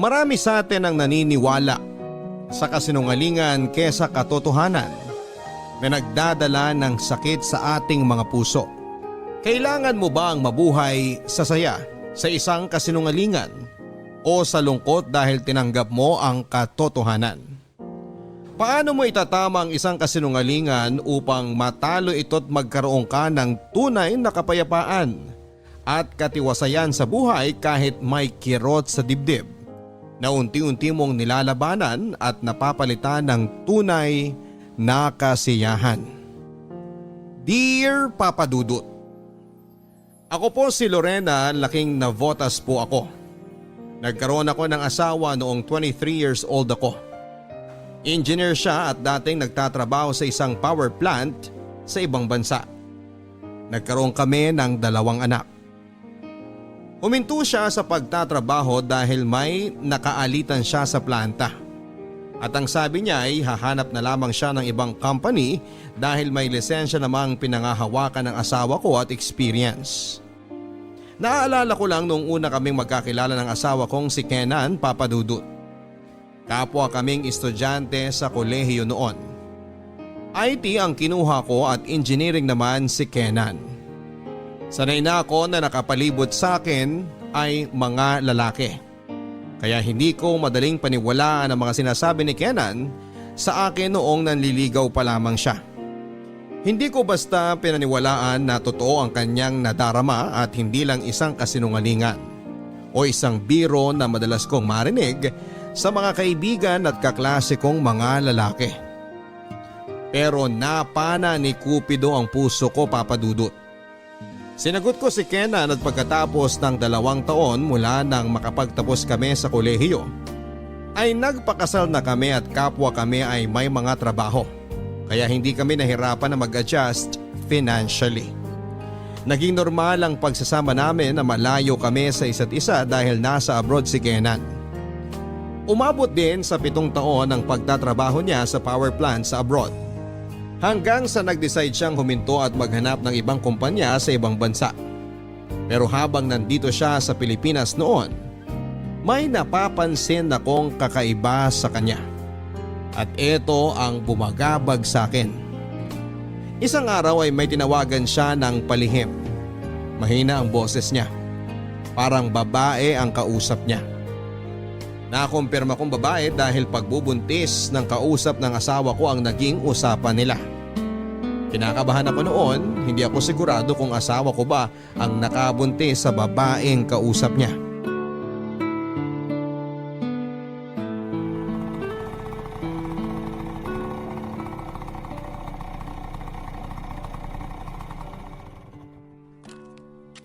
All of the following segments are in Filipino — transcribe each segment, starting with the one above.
Marami sa atin ang naniniwala sa kasinungalingan kesa katotohanan na nagdadala ng sakit sa ating mga puso. Kailangan mo ba ang mabuhay sa saya sa isang kasinungalingan o sa lungkot dahil tinanggap mo ang katotohanan? Paano mo itatama ang isang kasinungalingan upang matalo ito't magkaroon ka ng tunay na kapayapaan at katiwasayan sa buhay kahit may kirot sa dibdib na unti-unti mong nilalabanan at napapalitan ng tunay na kasiyahan? Dear Papa Dudut, ako po si Lorena, laking navotas po ako. Nagkaroon ako ng asawa noong 23 years old ako. Engineer siya at dating nagtatrabaho sa isang power plant sa ibang bansa. Nagkaroon kami ng 2 anak. Huminto siya sa pagtatrabaho dahil may nakaalitan siya sa planta. At ang sabi niya ay hahanap na lamang siya ng ibang company dahil may lisensya namang pinangahawakan ng asawa ko at experience. Naaalala ko lang noong una kaming magkakilala ng asawa kong si Kenan, Papa Dudut. Kapwa kaming estudyante sa kolehiyo noon. IT ang kinuha ko at engineering naman si Kenan. Sanay na ako na nakapalibot sa akin ay mga lalaki. Kaya hindi ko madaling paniwalaan ang mga sinasabi ni Kenan sa akin noong nanliligaw pa lamang siya. Hindi ko basta pinaniwalaan na totoo ang kanyang nadarama at hindi lang isang kasinungalingan o isang biro na madalas kong marinig sa mga kaibigan at kaklase kong mga lalaki. Pero napana ni Cupido ang puso ko, Papa Dudut. Sinagot ko si Kenan at pagkatapos ng 2 taon mula nang makapagtapos kami sa kolehiyo ay nagpakasal na kami at kapwa kami ay may mga trabaho. Kaya hindi kami nahirapan na mag-adjust financially. Naging normal ang pagsasama namin na malayo kami sa isa't isa dahil nasa abroad si Kenan. Umabot din sa 7 taon ang pagtatrabaho niya sa power plant sa abroad. Hanggang sa nag-decide siyang huminto at maghanap ng ibang kumpanya sa ibang bansa. Pero habang nandito siya sa Pilipinas noon, may napapansin akong kakaiba sa kanya. At ito ang bumagabag sa akin. Isang araw ay may tinawagan siya ng palihim. Mahina ang boses niya. Parang babae ang kausap niya. Nakumpirma kong babae dahil pagbubuntis ng kausap ng asawa ko ang naging usapan nila. Kinakabahan ako noon, hindi ako sigurado kung asawa ko ba ang nakabuntis sa babaeng kausap niya.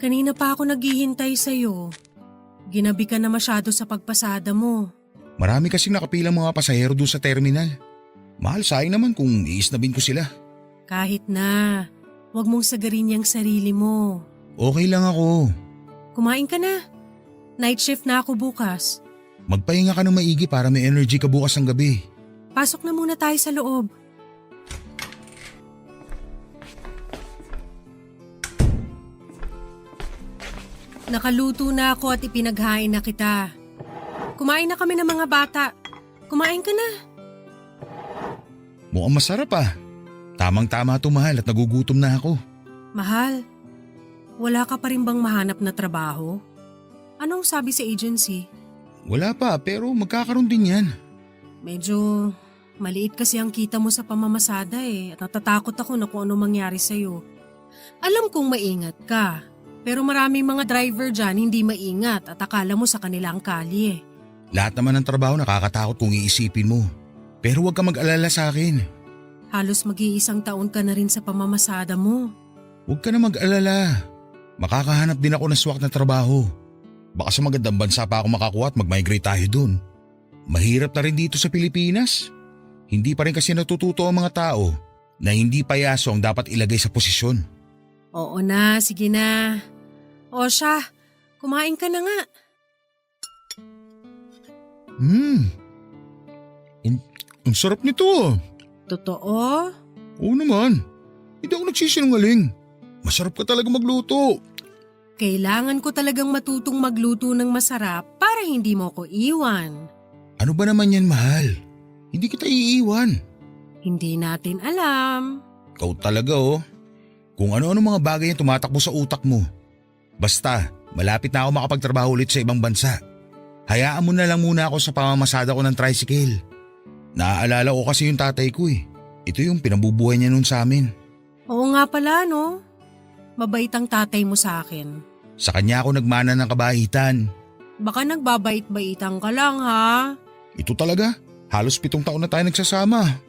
Kanina pa ako naghihintay sa'yo. Ginabi ka na masyado sa pagpasada mo. Marami kasing nakapilang mga pasahero doon sa terminal. Mahal sayang naman kung iisnabin ko sila. Kahit na, huwag mong sagarin yung sarili mo. Okay lang ako. Kumain ka na. Night shift na ako bukas. Magpahinga ka ng maigi para may energy ka bukas ng gabi. Pasok na muna tayo sa loob. Nakaluto na ako at ipinaghain na kita. Kumain na kami ng mga bata. Kumain ka na. Mukhang masarap ah. Tamang-tama ito mahal at nagugutom na ako. Mahal, wala ka pa rin bang mahanap na trabaho? Anong sabi sa agency? Wala pa pero magkakaroon din yan. Medyo maliit kasi ang kita mo sa pamamasada at natatakot ako na kung ano mangyari sa'yo. Alam kong maingat ka, pero maraming mga driver dyan hindi maingat at akala mo sa kanila ang kalye. Lahat naman ng trabaho nakakatakot kung iisipin mo. Pero huwag ka mag-alala sa akin. Halos mag-iisang taon ka na rin sa pamamasada mo. Huwag ka na mag-alala. Makakahanap din ako ng swak na trabaho. Baka sa magandang bansa pa ako makakuha at mag-migrate tayo dun. Mahirap na rin dito sa Pilipinas. Hindi pa rin kasi natututo ang mga tao na hindi payaso ang dapat ilagay sa posisyon. Oo na, sige na. O siya, kumain ka na nga. Ang sarap nito. Totoo? Oo naman. Hindi ako nagsisinungaling. Masarap ka talaga magluto. Kailangan ko talagang matutong magluto ng masarap para hindi mo ko iwan. Ano ba naman yan, mahal? Hindi kita iiwan. Hindi natin alam. Ikaw talaga oh. Kung ano-ano mga bagay yung tumatakbo sa utak mo. Basta, malapit na ako makapagtrabaho ulit sa ibang bansa. Hayaan mo na lang muna ako sa pamamasada ko ng tricycle. Naaalala ko kasi yung tatay ko eh. Ito yung pinabubuhay niya nun sa amin. Oo nga pala, no? Mabait ang tatay mo sa akin. Sa kanya ako nagmana ng kabaitan. Baka nagbabait-baitan ka lang, ha? Ito talaga, halos 7 taon na tayo nagsasama.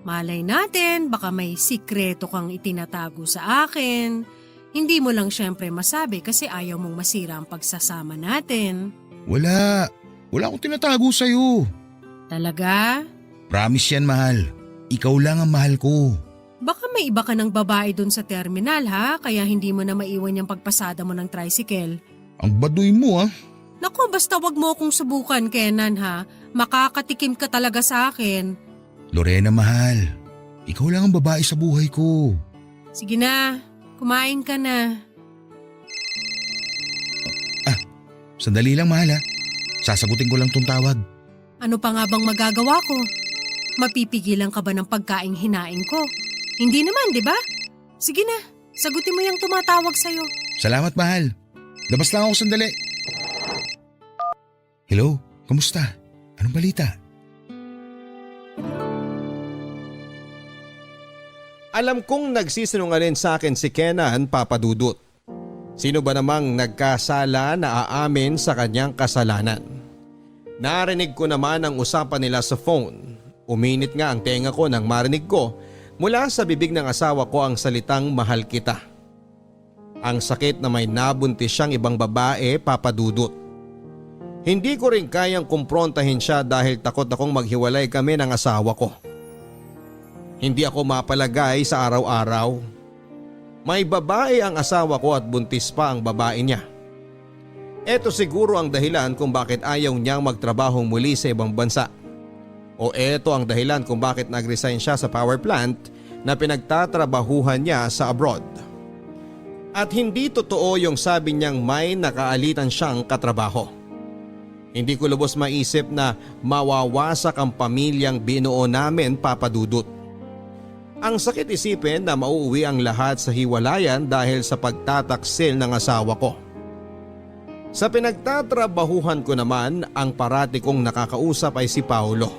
Malay natin, baka may sikreto kang itinatago sa akin. Hindi mo lang syempre masabi kasi ayaw mong masira ang pagsasama natin. Wala akong tinatago sa'yo. Talaga? Promise yan, mahal. Ikaw lang ang mahal ko. Baka may iba ka ng babae dun sa terminal, ha? Kaya hindi mo na maiwan yung pagpasada mo ng tricycle. Ang baduy mo ah. Naku, basta wag mo akong subukan, Kenan, ha? Makakatikim ka talaga sa akin. Lorena, mahal. Ikaw lang ang babae sa buhay ko. Sige na, kumain ka na. Sandali lang, mahal ha. Sasagutin ko lang tong tawag. Ano pa nga bang magagawa ko? Mapipigilan ka ba ng pagkaing hinaing ko? Hindi naman, di ba? Sige na, sagutin mo yung tumatawag sa'yo. Salamat, mahal. Labas lang ako sandali. Hello, kamusta? Anong balita? Alam kong nagsisinungaling sa akin si Kenan, Papa Dudut. Sino ba namang nagkasala na aamin sa kanyang kasalanan? Narinig ko naman ang usapan nila sa phone. Uminit nga ang tenga ko nang marinig ko mula sa bibig ng asawa ko ang salitang mahal kita. Ang sakit na may nabuntis siyang ibang babae, Papa Dudut. Hindi ko rin kayang kumprontahin siya dahil takot akong maghiwalay kami ng asawa ko. Hindi ako mapalagay sa araw-araw. May babae ang asawa ko at buntis pa ang babae niya. Ito siguro ang dahilan kung bakit ayaw niyang magtrabaho muli sa ibang bansa. O ito ang dahilan kung bakit nag-resign siya sa power plant na pinagtatrabahuhan niya sa abroad. At hindi totoo yung sabi niyang may nakaalitan siyang katrabaho. Hindi ko lubos maisip na mawawasak ang pamilyang binuo namin, Papa Dudut. Ang sakit isipin na mauuwi ang lahat sa hiwalayan dahil sa pagtataksil ng asawa ko. Sa pinagtatrabahuhan ko naman, ang parati kong nakakausap ay si Paulo.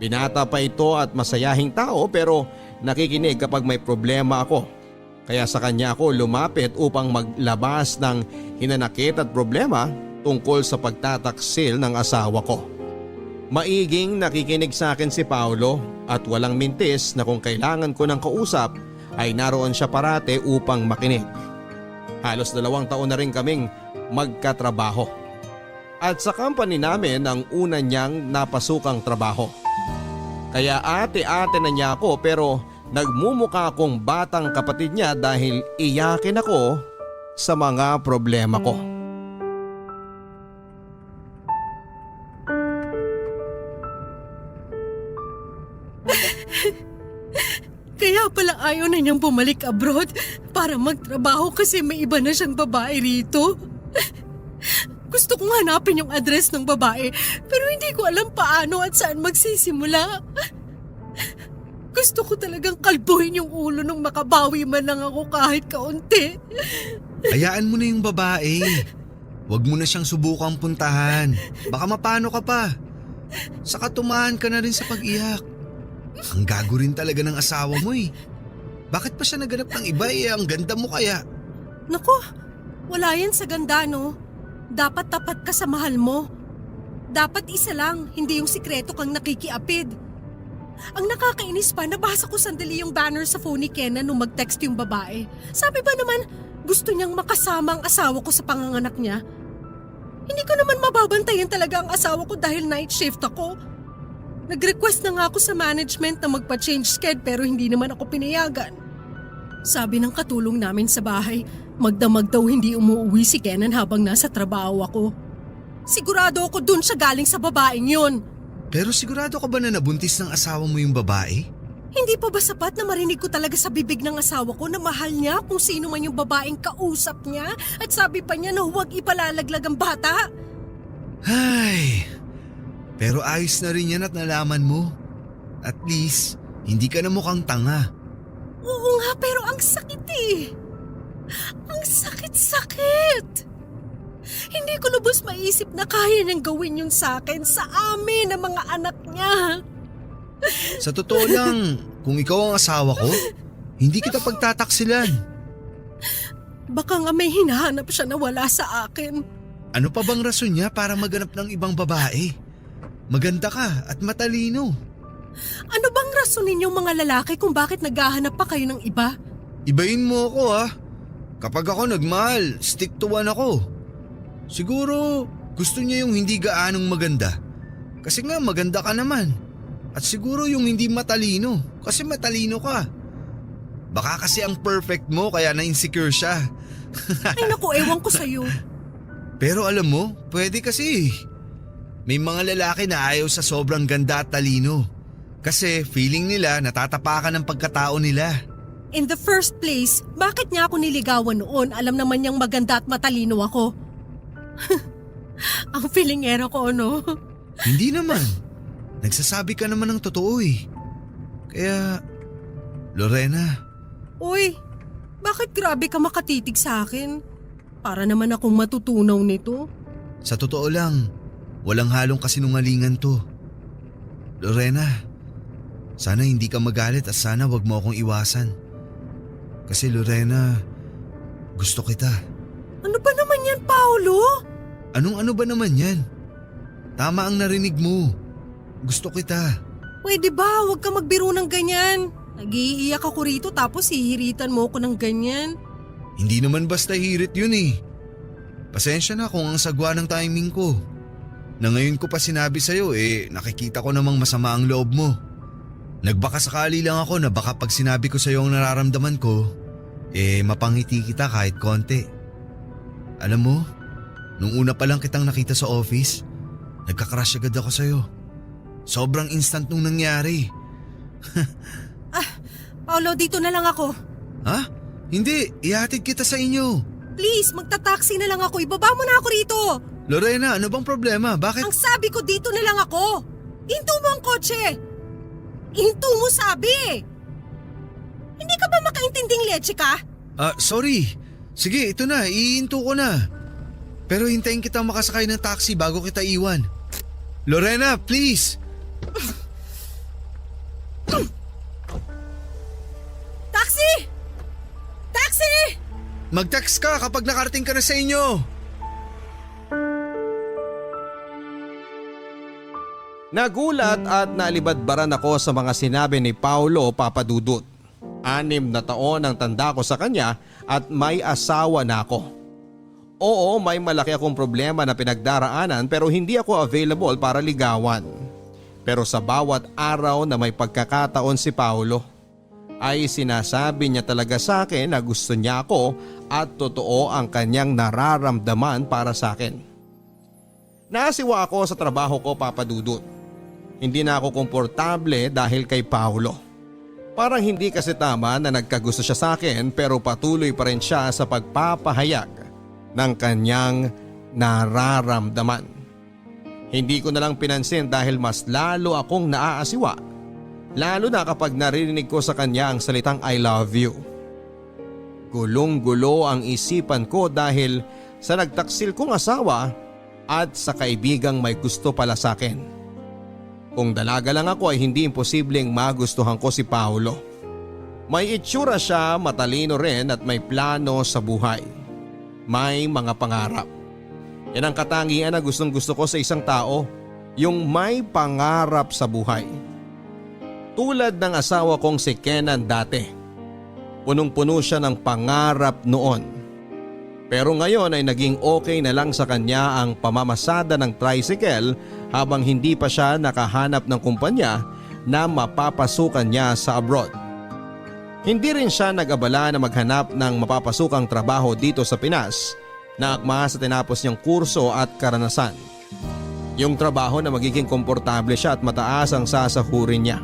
Binata pa ito at masayahing tao pero nakikinig kapag may problema ako. Kaya sa kanya ako lumapit upang maglabas ng hinanakit at problema tungkol sa pagtataksil ng asawa ko. Maiging nakikinig sa akin si Paulo at walang mintis na kung kailangan ko ng kausap ay naroon siya parate upang makinig. Halos 2 taon na rin kaming magkatrabaho. At sa company namin ang una niyang napasukang trabaho. Kaya ate-ate na niya ako pero nagmumuka akong batang kapatid niya dahil iyakin ako sa mga problema ko. Kaya pala ayaw na niyang bumalik abroad para magtrabaho kasi may iba na siyang babae rito. Gusto kong hanapin yung address ng babae pero hindi ko alam paano at saan magsisimula. Gusto ko talagang kalbuhin yung ulo nung makabawi man lang ako kahit kaunti. Hayaan mo na yung babae. Huwag mo na siyang subukang puntahan. Baka mapano ka pa. Saka tumahan ka na rin sa pag-iyak. Ang gago rin talaga ng asawa mo eh. Bakit pa siya naganap ng iba eh? Ang ganda mo kaya. Naku, wala yan sa ganda no. Dapat tapat ka sa mahal mo. Dapat isa lang, hindi yung sikreto kang nakikiapid. Ang nakakainis pa, nabasa ko sandali yung banner sa phone ni Kenan nung mag-text yung babae. Sabi ba naman, gusto niyang makasama ang asawa ko sa panganganak niya? Hindi ko naman mababantayan talaga ang asawa ko dahil night shift ako. Nag-request na nga ako sa management na magpa-change sked pero hindi naman ako pinayagan. Sabi ng katulong namin sa bahay, magdamag daw hindi umuwi si Kenan habang nasa trabaho ako. Sigurado ako dun siya galing sa babaeng yun. Pero sigurado ka ba na nabuntis ng asawa mo yung babae? Hindi pa ba sapat na marinig ko talaga sa bibig ng asawa ko na mahal niya kung sino man yung babaeng kausap niya at sabi pa niya na huwag ipalalaglag ang bata? Ay, pero ayos na rin yan at nalaman mo. At least, hindi ka na mukhang tanga. Oo nga, pero ang sakit eh. Ang sakit-sakit. Hindi ko lubos maisip na kaya niyang gawin yun sa akin, sa amin, ng mga anak niya. Sa totoo lang, kung ikaw ang asawa ko, hindi kita pagtataksilan. Baka nga may hinahanap siya na wala sa akin. Ano pa bang rason niya para maganap ng ibang babae? Maganda ka at matalino. Ano bang rason ninyong mga lalaki kung bakit naghahanap pa kayo ng iba? Ibahin mo ako ha. Kapag ako nagmahal, stick to one ako. Siguro gusto niya yung hindi gaanong maganda. Kasi nga maganda ka naman. At siguro yung hindi matalino, kasi matalino ka. Baka kasi ang perfect mo kaya na-insecure siya. Ay naku, ewan ko sa'yo. Pero alam mo, pwede kasi. May mga lalaki na ayaw sa sobrang ganda at talino. Kasi feeling nila natatapakan ng pagkatao nila. In the first place, bakit niya ako niligawan noon? Alam naman niyang maganda at matalino ako. Ang feelingero ko, no? Hindi naman. Nagsasabi ka naman ng totoo eh. Kaya, Lorena, Uy, bakit grabe ka makatitig sa akin? Para naman akong matutunaw nito. sa totoo lang, walang halong kasinungalingan to. Lorena, sana hindi ka magalit at sana wag mo akong iwasan. Kasi Lorena, gusto kita. Ano ba naman yan, Paolo? Anong ano ba naman yan? Tama ang narinig mo. Gusto kita. Pwede ba, huwag ka magbiro ng ganyan. Nag-iiyak ako rito tapos hihiritan mo ako ng ganyan. Hindi naman basta hirit yun eh. Pasensya na kung ang sagwa ng timing ko. Na ngayon ko pa sinabi sa'yo nakikita ko namang masama ang loob mo. Nagbaka sakali lang ako na baka pag sinabi ko sa'yo ang nararamdaman ko, mapangiti kita kahit konti. Alam mo, nung una pa lang kitang nakita sa office, nagka-crush agad ako sa'yo. Sobrang instant nung nangyari. Paolo, dito na lang ako. Ha? Hindi, ihatid kita sa inyo. Please, magta-taxi na lang ako. Ibaba mo na ako rito. Lorena, ano bang problema? Bakit? Ang sabi ko, dito na lang ako. Hinto mo ang kotse. Hinto mo sabi. Hindi ka ba makaintinding leche ka? Sorry. Sige, ito na, iinto ko na. Pero hintayin kita makasakay ng taxi bago kita iwan. Lorena, please! Taxi! Taxi! Mag-text ka kapag nakarating ka na sa inyo. Nagulat at naalibadbaran ako sa mga sinabi ni Paolo Papadudut. 6 na taon ang tanda ko sa kanya at may asawa na ako. Oo, may malaki akong problema na pinagdaraanan pero hindi ako available para ligawan. Pero sa bawat araw na may pagkakataon si Paolo, ay sinasabi niya talaga sa akin na gusto niya ako at totoo ang kanyang nararamdaman para sa akin. Nasiwa ako sa trabaho ko, Papadudut. Hindi na ako komportable dahil kay Paolo. Parang hindi kasi tama na nagkagusto siya sa akin pero patuloy pa rin siya sa pagpapahayag ng kanyang nararamdaman. Hindi ko na lang pinansin dahil mas lalo akong naaasiwa. Lalo na kapag narinig ko sa kanya ang salitang I love you. Gulong-gulo ang isipan ko dahil sa nagtaksil kong asawa at sa kaibigang may gusto pala sa akin. Kung dalaga lang ako ay hindi imposibleng magustuhan ko si Paolo. May itsura siya, matalino rin at may plano sa buhay. May mga pangarap. Yan ang katangian na gustong gusto ko sa isang tao, yung may pangarap sa buhay. Tulad ng asawa kong si Kenan dati. Punong-puno siya ng pangarap noon. Pero ngayon ay naging okay na lang sa kanya ang pamamasada ng tricycle habang hindi pa siya nakahanap ng kumpanya na mapapasukan niya sa abroad. Hindi rin siya nag-abala na maghanap ng mapapasukang trabaho dito sa Pinas na akma sa tinapos niyang kurso at karanasan. Yung trabaho na magiging komportable siya at mataas ang sasahurin niya.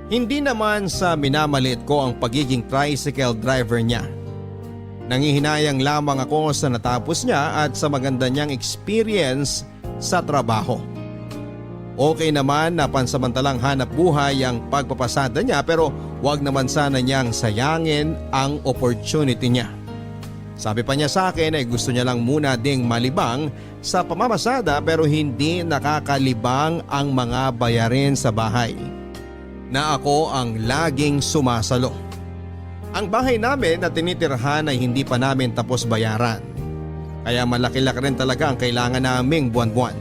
Hindi naman sa minamalit ko ang pagiging tricycle driver niya. Nangihinayang lamang ako sa natapos niya at sa maganda niyang experience sa trabaho. Okay naman na pansamantalang hanap buhay ang pagpapasada niya pero wag naman sana niyang sayangin ang opportunity niya. Sabi pa niya sa akin ay gusto niya lang muna ding malibang sa pamamasada pero hindi nakakalibang ang mga bayarin sa bahay. Na ako ang laging sumasalo. Ang bahay namin na tinitirhan ay hindi pa namin tapos bayaran. Kaya malaki-laki rin talaga ang kailangan naming buwan-buwan.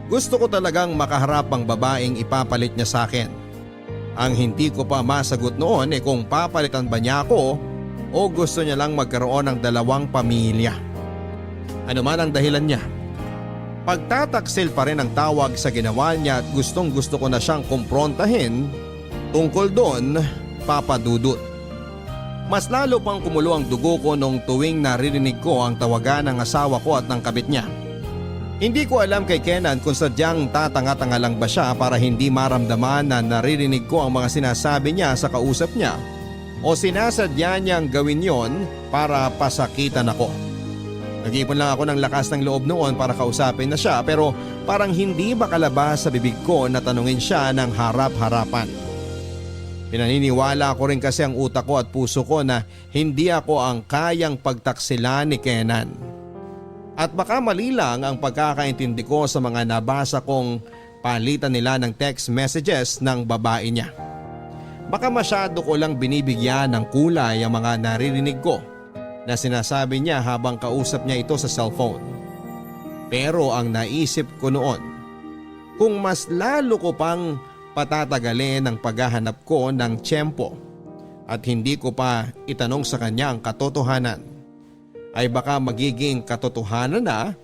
Gusto ko talagang makaharap ang babaeng ipapalit niya sa akin. Ang hindi ko pa masagot noon ay kung papalitan ba niya ako o gusto niya lang magkaroon ng dalawang pamilya. Ano man ang dahilan niya. Pagtataksil pa rin ang tawag sa ginawa niya at gustong gusto ko na siyang kumprontahin tungkol doon, Papa Dudut. Mas lalo pang kumulo ang dugo ko nung tuwing naririnig ko ang tawagan ng asawa ko at ng kabit niya. Hindi ko alam kay Kenan kung sadyang tatanga-tanga lang ba siya para hindi maramdaman na naririnig ko ang mga sinasabi niya sa kausap niya o sinasadya niyang gawin yon para pasakitan ako. Nag-ipon lang ako ng lakas ng loob noon para kausapin na siya pero parang hindi makalabas sa bibig ko na tanungin siya ng harap-harapan. Pinaniniwala ko rin kasi ang utak ko at puso ko na hindi ako ang kayang pagtaksilan ni Kenan. At baka mali lang ang pagkakaintindi ko sa mga nabasa kong palitan nila ng text messages ng babae niya. Baka masyado ko lang binibigyan ng kulay ang mga naririnig ko na sinasabi niya habang kausap niya ito sa cellphone. Pero ang naisip ko noon, kung mas lalo ko pang patatagalin ang paghahanap ko ng tiyempo at hindi ko pa itanong sa kanya ang katotohanan, ay baka magiging katotohanan na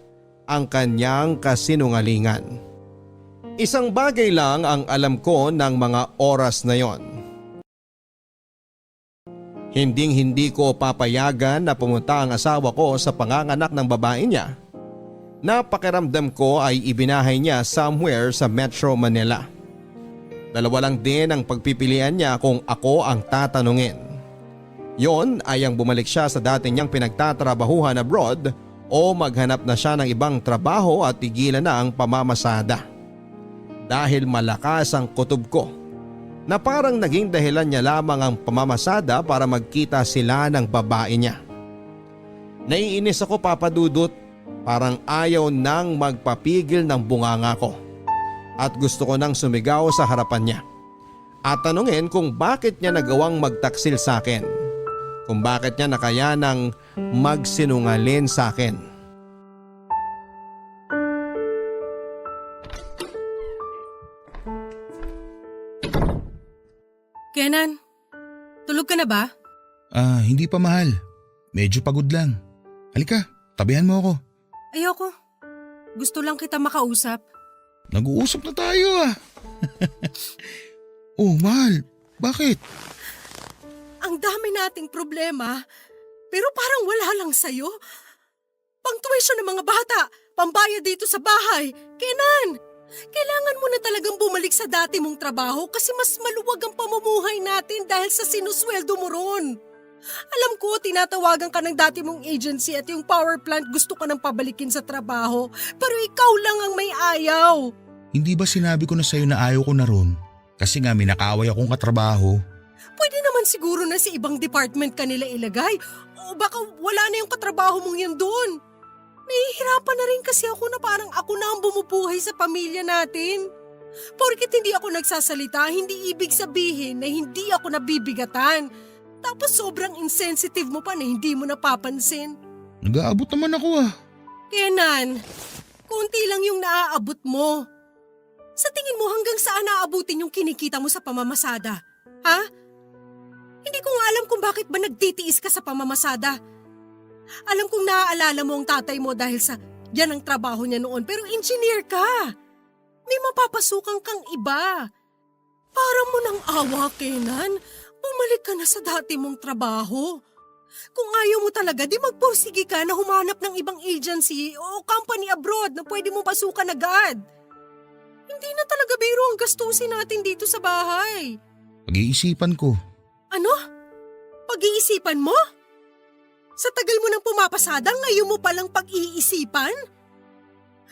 ang kanyang kasinungalingan. Isang bagay lang ang alam ko ng mga oras na yon. Hinding-hindi ko papayagan na pumunta ang asawa ko sa panganganak ng babae niya. Napakiramdam ko ay ibinahay niya somewhere sa Metro Manila. Dalawa lang din ang pagpipilian niya kung ako ang tatanungin. Yon ay ang bumalik siya sa dati niyang pinagtatrabahuhan abroad o maghanap na siya ng ibang trabaho at tigilan na ang pamamasada. Dahil malakas ang kutob ko na parang naging dahilan niya lamang ang pamamasada para magkita sila ng babae niya. Naiinis ako, Papa Dudut, parang ayaw nang magpapigil ng bunganga ko at gusto ko nang sumigaw sa harapan niya at tanungin kung bakit niya nagawang magtaksil sa akin, kung bakit niya nakayanang magsinungalin sa akin. Kenan, tulog ka na ba? Hindi pa mahal. Medyo pagod lang. Halika, tabihan mo ako. Ayoko. Gusto lang kita makausap. Nag-uusap na tayo Oh, mahal. Bakit? Ang dami nating problema, pero parang wala lang sa'yo. Pang-tuition ng mga bata, pambayad dito sa bahay. Kenan, kailangan mo na talagang bumalik sa dati mong trabaho kasi mas maluwag ang pamumuhay natin dahil sa sinusweldo mo ron. Alam ko, tinatawagan ka ng dati mong agency at yung power plant gusto ka nang pabalikin sa trabaho, pero ikaw lang ang may ayaw. Hindi ba sinabi ko na sa'yo na ayaw ko na ron? Kasi nga may nakaaway akong katrabaho. Pwede naman siguro na sa ibang department ka nila ilagay o baka wala na yung katrabaho mong yun doon. Nahihirapan na rin kasi ako na parang ako na ang bumubuhay sa pamilya natin. Porket hindi ako nagsasalita, hindi ibig sabihin na hindi ako nabibigatan. Tapos sobrang insensitive mo pa na hindi mo napapansin. Nag-aabot naman ako Kenan, konti lang yung naaabot mo. Sa tingin mo hanggang saan naaabutin yung kinikita mo sa pamamasada? Ha? Hindi ko nga alam kung bakit ba nagtitiis ka sa pamamasada. Alam kong naaalala mo ang tatay mo dahil sa yan ang trabaho niya noon pero engineer ka. May mapapasukan kang iba. Para mo nang awa, Kenan. Bumalik ka na sa dati mong trabaho. Kung ayaw mo talaga, di magpursige ka na humanap ng ibang agency o company abroad na pwede mo pasukan agad. Hindi na talaga biro ang gastusin natin dito sa bahay. Pag-iisipan ko. Ano? Pag-iisipan mo? Sa tagal mo nang pumapasada, ngayon mo palang pag-iisipan?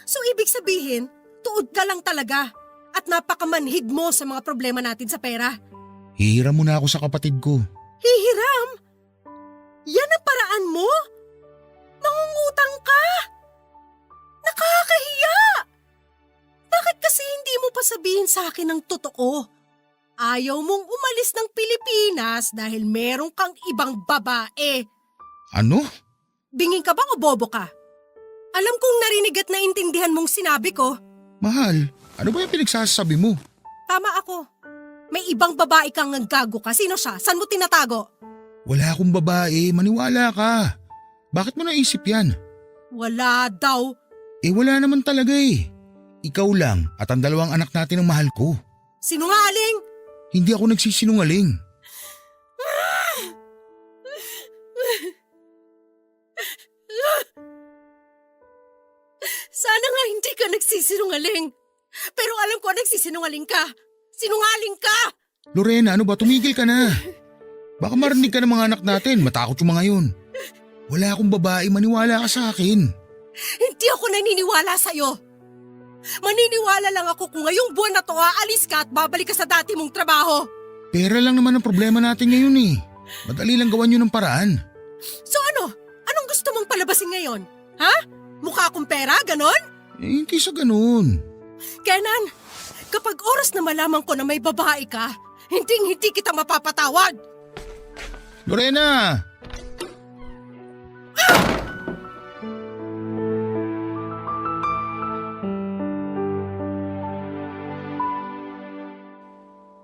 So ibig sabihin, tuod ka lang talaga at napakamanhid mo sa mga problema natin sa pera. Hihiram muna ako sa kapatid ko. Hihiram? Yan ang paraan mo? Mangungutang ka? Nakakahiya! Bakit kasi hindi mo pa sabihin sa akin ng totoo? Ayaw mong umalis ng Pilipinas dahil meron kang ibang babae. Ano? Binging ka ba o bobo ka? Alam kong narinig at naintindihan mong sinabi ko. Mahal, ano ba yung pinagsasabi mo? Tama ako. May ibang babae kang gago ka. Sino siya? Saan mo tinatago? Wala akong babae, maniwala ka. Bakit mo naisip yan? Wala daw. Wala naman talaga eh. Ikaw lang at ang dalawang anak natin ang mahal ko. Sinungaling! Hindi ako nagsisinungaling. Sana nga hindi ka nagsisinungaling. Pero alam ko nagsisinungaling ka. Sinungaling ka! Lorena, ano ba? Tumigil ka na. Baka marinig ka ng mga anak natin, matakot yung mga yun. Wala akong babae, maniwala ka sa akin. Hindi ako naniniwala sa'yo. Maniniwala lang ako kung ngayong buwan na to aalis ka at babalik ka sa dati mong trabaho. Pera lang naman ang problema natin ngayon eh. Madali lang gawan yun ng paraan. So ano? Anong gusto mong palabasin ngayon? Ha? Mukha akong pera? Ganon? Hindi sa ganun. Kenan, kapag oras na malaman ko na may babae ka, hindi kita mapapatawad. Lorena!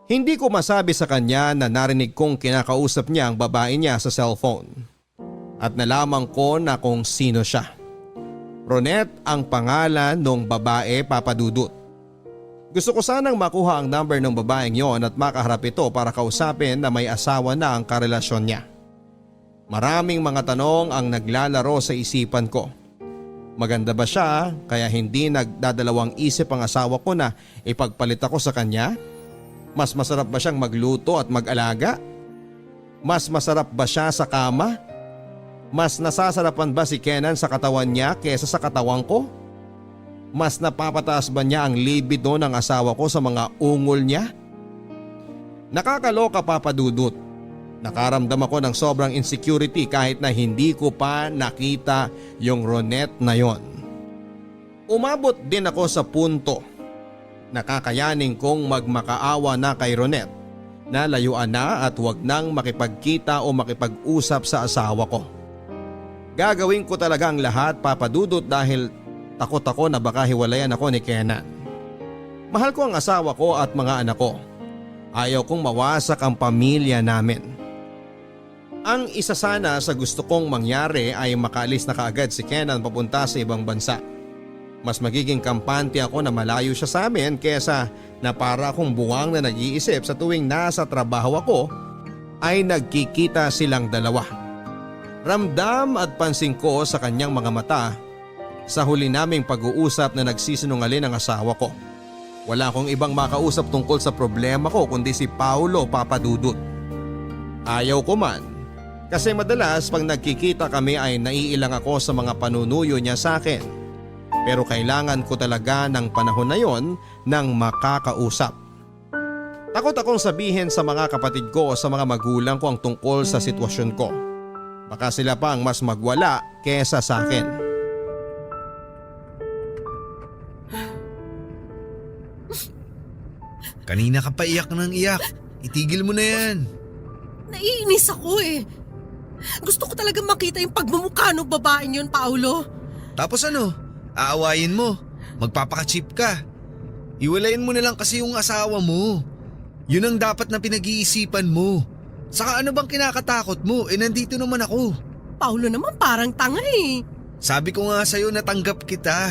Hindi ko masabi sa kanya na narinig kong kinakausap niya ang babae niya sa cellphone. At nalaman ko na kung sino siya. Ronette ang pangalan ng babae, Papa Dudut. Gusto ko sanang makuha ang number ng babaeng yon at makaharap ito para kausapin na may asawa na ang karelasyon niya. Maraming mga tanong ang naglalaro sa isipan ko. Maganda ba siya kaya hindi nagdadalawang isip ang asawa ko na ipagpalit ako sa kanya? Mas masarap ba siyang magluto at mag-alaga? Mas masarap ba siya sa kama? Mas nasasarapan ba si Kenan sa katawan niya kesa sa katawan ko? Mas napapataas ba niya ang libido ng asawa ko sa mga ungol niya? Nakakaloka, Papa Dudut. Nakaramdam ako ng sobrang insecurity kahit na hindi ko pa nakita yung Ronette na yon. Umabot din ako sa punto nakakayanin kong magmakaawa na kay Ronette na layuan na at huwag nang makipagkita o makipag-usap sa asawa ko. Gagawin ko talaga ang lahat, Papa Dudut, dahil takot ako na baka hiwalayan ako ni Kenan. Mahal ko ang asawa ko at mga anak ko. Ayaw kong mawasak ang pamilya namin. Ang isa sana sa gusto kong mangyari ay makaalis na kaagad si Kenan papunta sa ibang bansa. Mas magiging kampante ako na malayo siya sa amin kesa na para akong buwang na nag-iisip sa tuwing nasa trabaho ako ay nagkikita silang dalawa. Ramdam at pansin ko sa kanyang mga mata sa huli naming pag-uusap na nagsisinungaling ang asawa ko. Wala akong ibang makausap tungkol sa problema ko kundi si Paulo, Papa Dudut. Ayaw ko man kasi madalas pag nagkikita kami ay naiilang ako sa mga panunuyo niya sa akin. Pero kailangan ko talaga ng panahon na yon nang makakausap. Takot akong sabihin sa mga kapatid ko o sa mga magulang ko ang tungkol sa sitwasyon ko. Baka sila pa ang mas magwala kesa sa akin. Kanina ka pa iyak ng iyak. Itigil mo na yan. Naiinis ako eh. Gusto ko talaga makita yung pagmumukha ng babaeng yun, Paulo. Tapos ano? Aawayin mo. Magpapaka-cheap ka. Iwalayin mo na lang kasi yung asawa mo. Yun ang dapat na pinag-iisipan mo. Saka ano bang kinakatakot mo? Nandito naman ako. Paulo naman parang tanga eh. Sabi ko nga sa'yo na tanggap kita.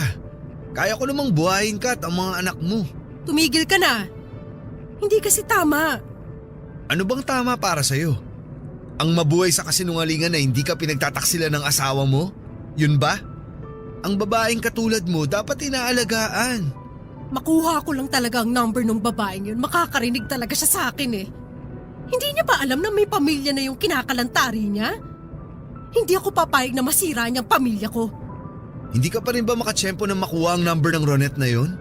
Kaya ko namang buhayin ka at ang mga anak mo. Tumigil ka na. Hindi kasi tama. Ano bang tama para sa'yo? Ang mabuhay sa kasinungalingan na hindi ka pinagtataksilan ng asawa mo? Yun ba? Ang babaeng katulad mo dapat inaalagaan. Makuha ko lang talaga ang number ng babaeng yun, makakarinig talaga siya sa akin eh. Hindi niya ba alam na may pamilya na yung kinakalantari niya? Hindi ako papayag na masira niyang pamilya ko. Hindi ka pa rin ba makatsyempo na makuha ang number ng Ronette na yon?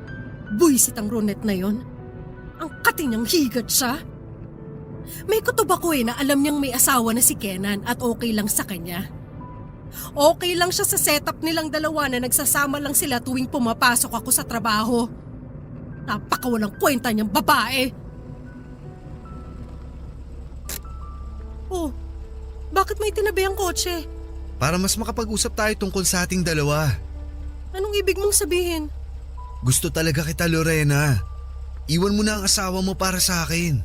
Buisit ang Ronette na yon. Ang katingang higat siya. May kutob ako na alam niyang may asawa na si Kenan at okay lang sa kanya. Okay lang siya sa setup nilang dalawa na nagsasama lang sila tuwing pumapasok ako sa trabaho. Napakawalang kwenta niyang babae. Oh, bakit may tinabi ang kotse? Para mas makapag-usap tayo tungkol sa ating dalawa. Anong ibig mong sabihin? Gusto talaga kita, Lorena. Iwan mo na ang asawa mo para sa akin.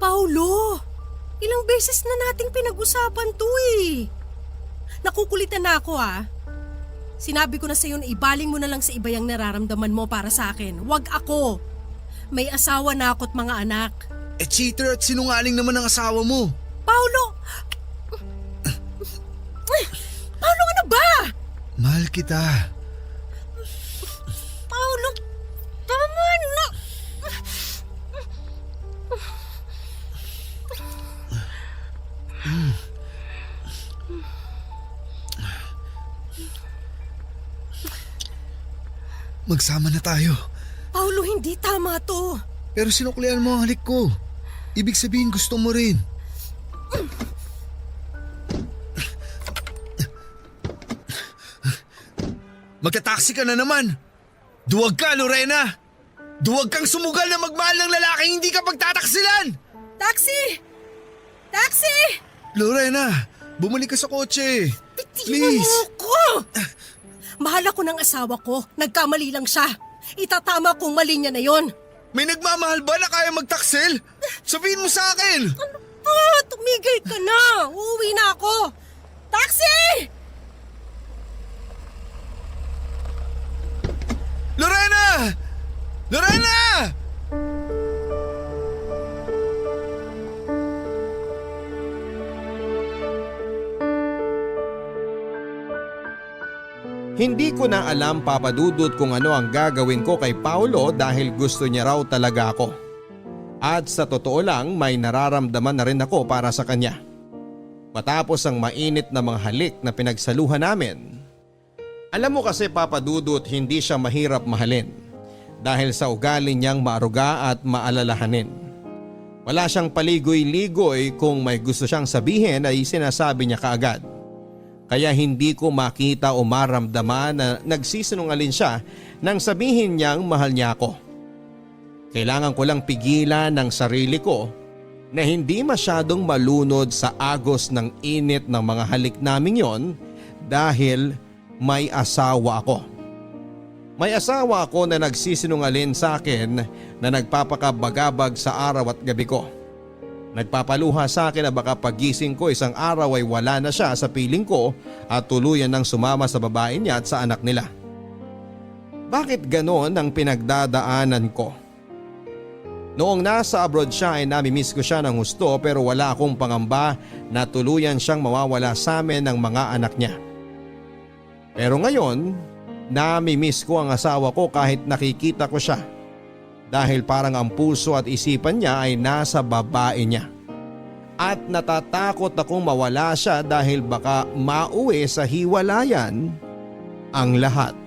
Paulo, ilang beses na nating pinag-usapan to eh. Nakukulitan na ako ah. Sinabi ko na sa'yo na ibaling mo na lang sa iba yung nararamdaman mo para sa akin. Wag ako. May asawa na ako't mga anak. Cheater at sinungaling naman ang asawa mo. Paulo! Paulo, ano ba? Mahal kita. Paulo, tama na. Magsama na tayo. Paulo, hindi tama to. Pero sinuklian mo ang halik ko. Ibig sabihin gusto mo rin. Magta-taxi ka na naman. Duwag ka, Lorena. Duwag kang sumugal na magmahal ng lalaking hindi ka pagtataksilan. Taxi! Taxi! Lorena, bumalik ka sa kotse. Bitiwan Please. mo ko! Mahal ako ng asawa ko. Nagkamali lang siya. Itatama kung mali niya na yon. May nagmamahal ba na kaya magtaksil? Sabihin mo sa akin. Tumigil ka na. Uuwi na ako. Taxi! Lorena! Lorena! Hindi ko na alam, Papa Dudut, kung ano ang gagawin ko kay Paulo dahil gusto niya raw talaga ako. At sa totoo lang, may nararamdaman na rin ako para sa kanya. Matapos ang mainit na mga halik na pinagsaluhan namin. Alam mo kasi, Papa Dudut, hindi siya mahirap mahalin dahil sa ugali niyang maaruga at maalalahanin. Wala siyang paligoy-ligoy, kung may gusto siyang sabihin ay sinasabi niya kaagad. Kaya hindi ko makita o maramdaman na nagsisinungaling siya nang sabihin niyang mahal niya ako. Kailangan ko lang pigilan ng sarili ko na hindi masyadong malunod sa agos ng init ng mga halik naming yon dahil may asawa ako. May asawa ako na nagsisinungaling sa akin na nagpapakabagabag sa araw at gabi ko. Nagpapaluha sa akin na baka pagising ko isang araw ay wala na siya sa piling ko at tuluyan nang sumama sa babae niya at sa anak nila. Bakit ganon ang pinagdadaanan ko? Noong nasa abroad siya ay namimiss ko siya ng husto, pero wala akong pangamba na tuluyan siyang mawawala sa amin ng mga anak niya. Pero ngayon, namimiss ko ang asawa ko kahit nakikita ko siya. Dahil parang ang puso at isipan niya ay nasa babae niya. At natatakot akong mawala siya dahil baka mauwi sa hiwalayan ang lahat.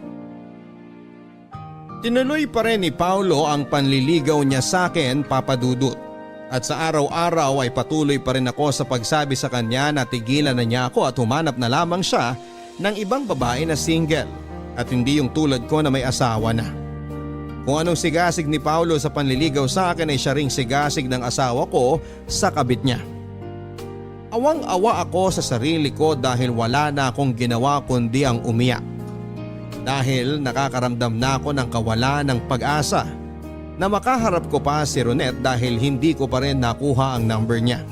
Tinuloy pa rin ni Paulo ang panliligaw niya sa akin, Papa Dudut. At sa araw-araw ay patuloy pa rin ako sa pagsabi sa kanya na tigilan na niya ako at humanap na lamang siya ng ibang babae na single at hindi yung tulad ko na may asawa na. Kung anong sigasig ni Paulo sa panliligaw sa akin ay siya ring sigasig ng asawa ko sa kabit niya. Awang-awa ako sa sarili ko dahil wala na akong ginawa kundi ang umiyak. Dahil nakakaramdam na ako ng kawalan ng pag-asa na makaharap ko pa si Ronette dahil hindi ko pa rin nakuha ang number niya.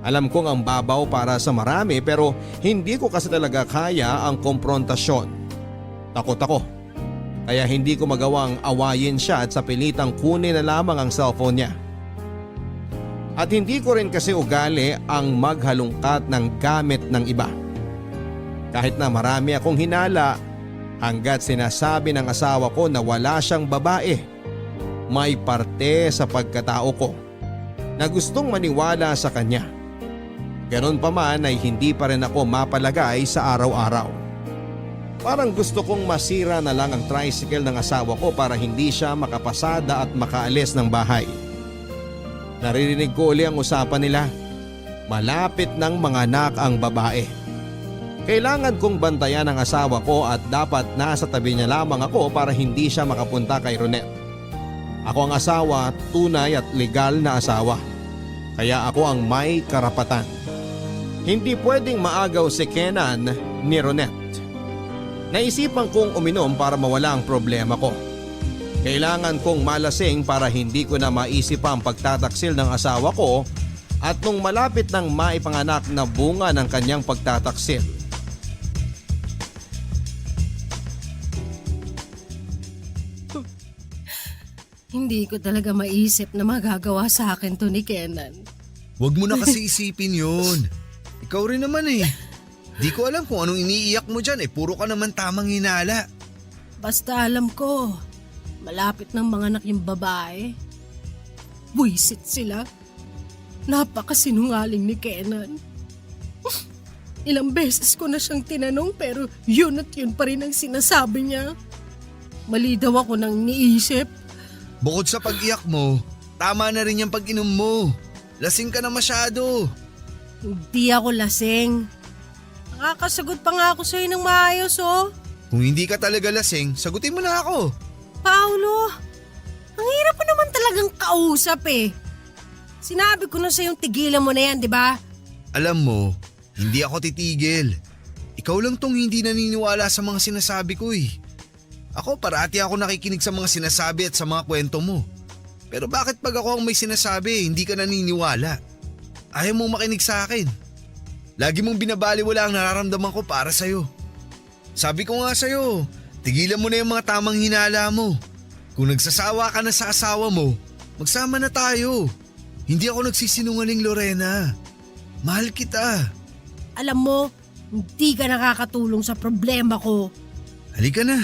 Alam kong ang babaw para sa marami pero hindi ko kasi talaga kaya ang komprontasyon. Takot ako. Kaya hindi ko magawang awayin siya at sa pilitang kunin na lamang ang cellphone niya. At hindi ko rin kasi ugali ang maghalungkat ng gamit ng iba. Kahit na marami akong hinala, Hanggat sinasabi ng asawa ko na wala siyang babae, may parte sa pagkatao ko na gustong maniwala sa kanya. Ganon pa man ay hindi pa rin ako mapalagay sa araw-araw. Parang gusto kong masira na lang ang tricycle ng asawa ko para hindi siya makapasada at makaalis ng bahay. Naririnig ko uli ang usapan nila. Malapit ng manganak ang babae. Kailangan kong bantayan ang asawa ko at dapat nasa tabi niya lamang ako para hindi siya makapunta kay Ronette. Ako ang asawa, tunay at legal na asawa. Kaya ako ang may karapatan. Hindi pwedeng maagaw si Kenan ni Ronette. Naisipan kong uminom para mawala ang problema ko. Kailangan kong malasing para hindi ko na maisip ang pagtataksil ng asawa ko at nung malapit ng maipanganak na bunga ng kanyang pagtataksil. Hindi ko talaga maisip na magagawa sa akin to ni Kenan. Huwag mo na kasi isipin yun. Ikaw rin naman eh. Di ko alam kung anong iniiyak mo dyan puro ka naman tamang hinala. Basta alam ko, malapit ng manganak yung babae. Buisit sila. Napakasinungaling ni Kenan. Ilang beses ko na siyang tinanong pero yun at yun pa rin ang sinasabi niya. Mali daw ako nang niisip. Bukod sa pag-iyak mo, tama na rin yung pag-inom mo. Lasing ka na masyado. Hindi ako lasing. Nakakasagot pa nga ako sa'yo ng maayos oh. Kung hindi ka talaga lasing, sagutin mo na ako. Paolo, ang hirap mo naman talagang kausap eh. Sinabi ko na sa'yong tigilan mo na yan, di ba? Alam mo, hindi ako titigil. Ikaw lang tong hindi naniniwala sa mga sinasabi ko eh. Ako parati ako nakikinig sa mga sinasabi at sa mga kwento mo. Pero bakit pag ako ang may sinasabi, hindi ka naniniwala? Ayaw mong makinig sa akin. Lagi mong binabaliwala ang nararamdaman ko para sa'yo. Sabi ko nga sa'yo, tigilan mo na yung mga tamang hinala mo. Kung nagsasawa ka na sa asawa mo, magsama na tayo. Hindi ako nagsisinungaling, Lorena. Mahal kita. Alam mo, hindi ka nakakatulong sa problema ko. Halika na.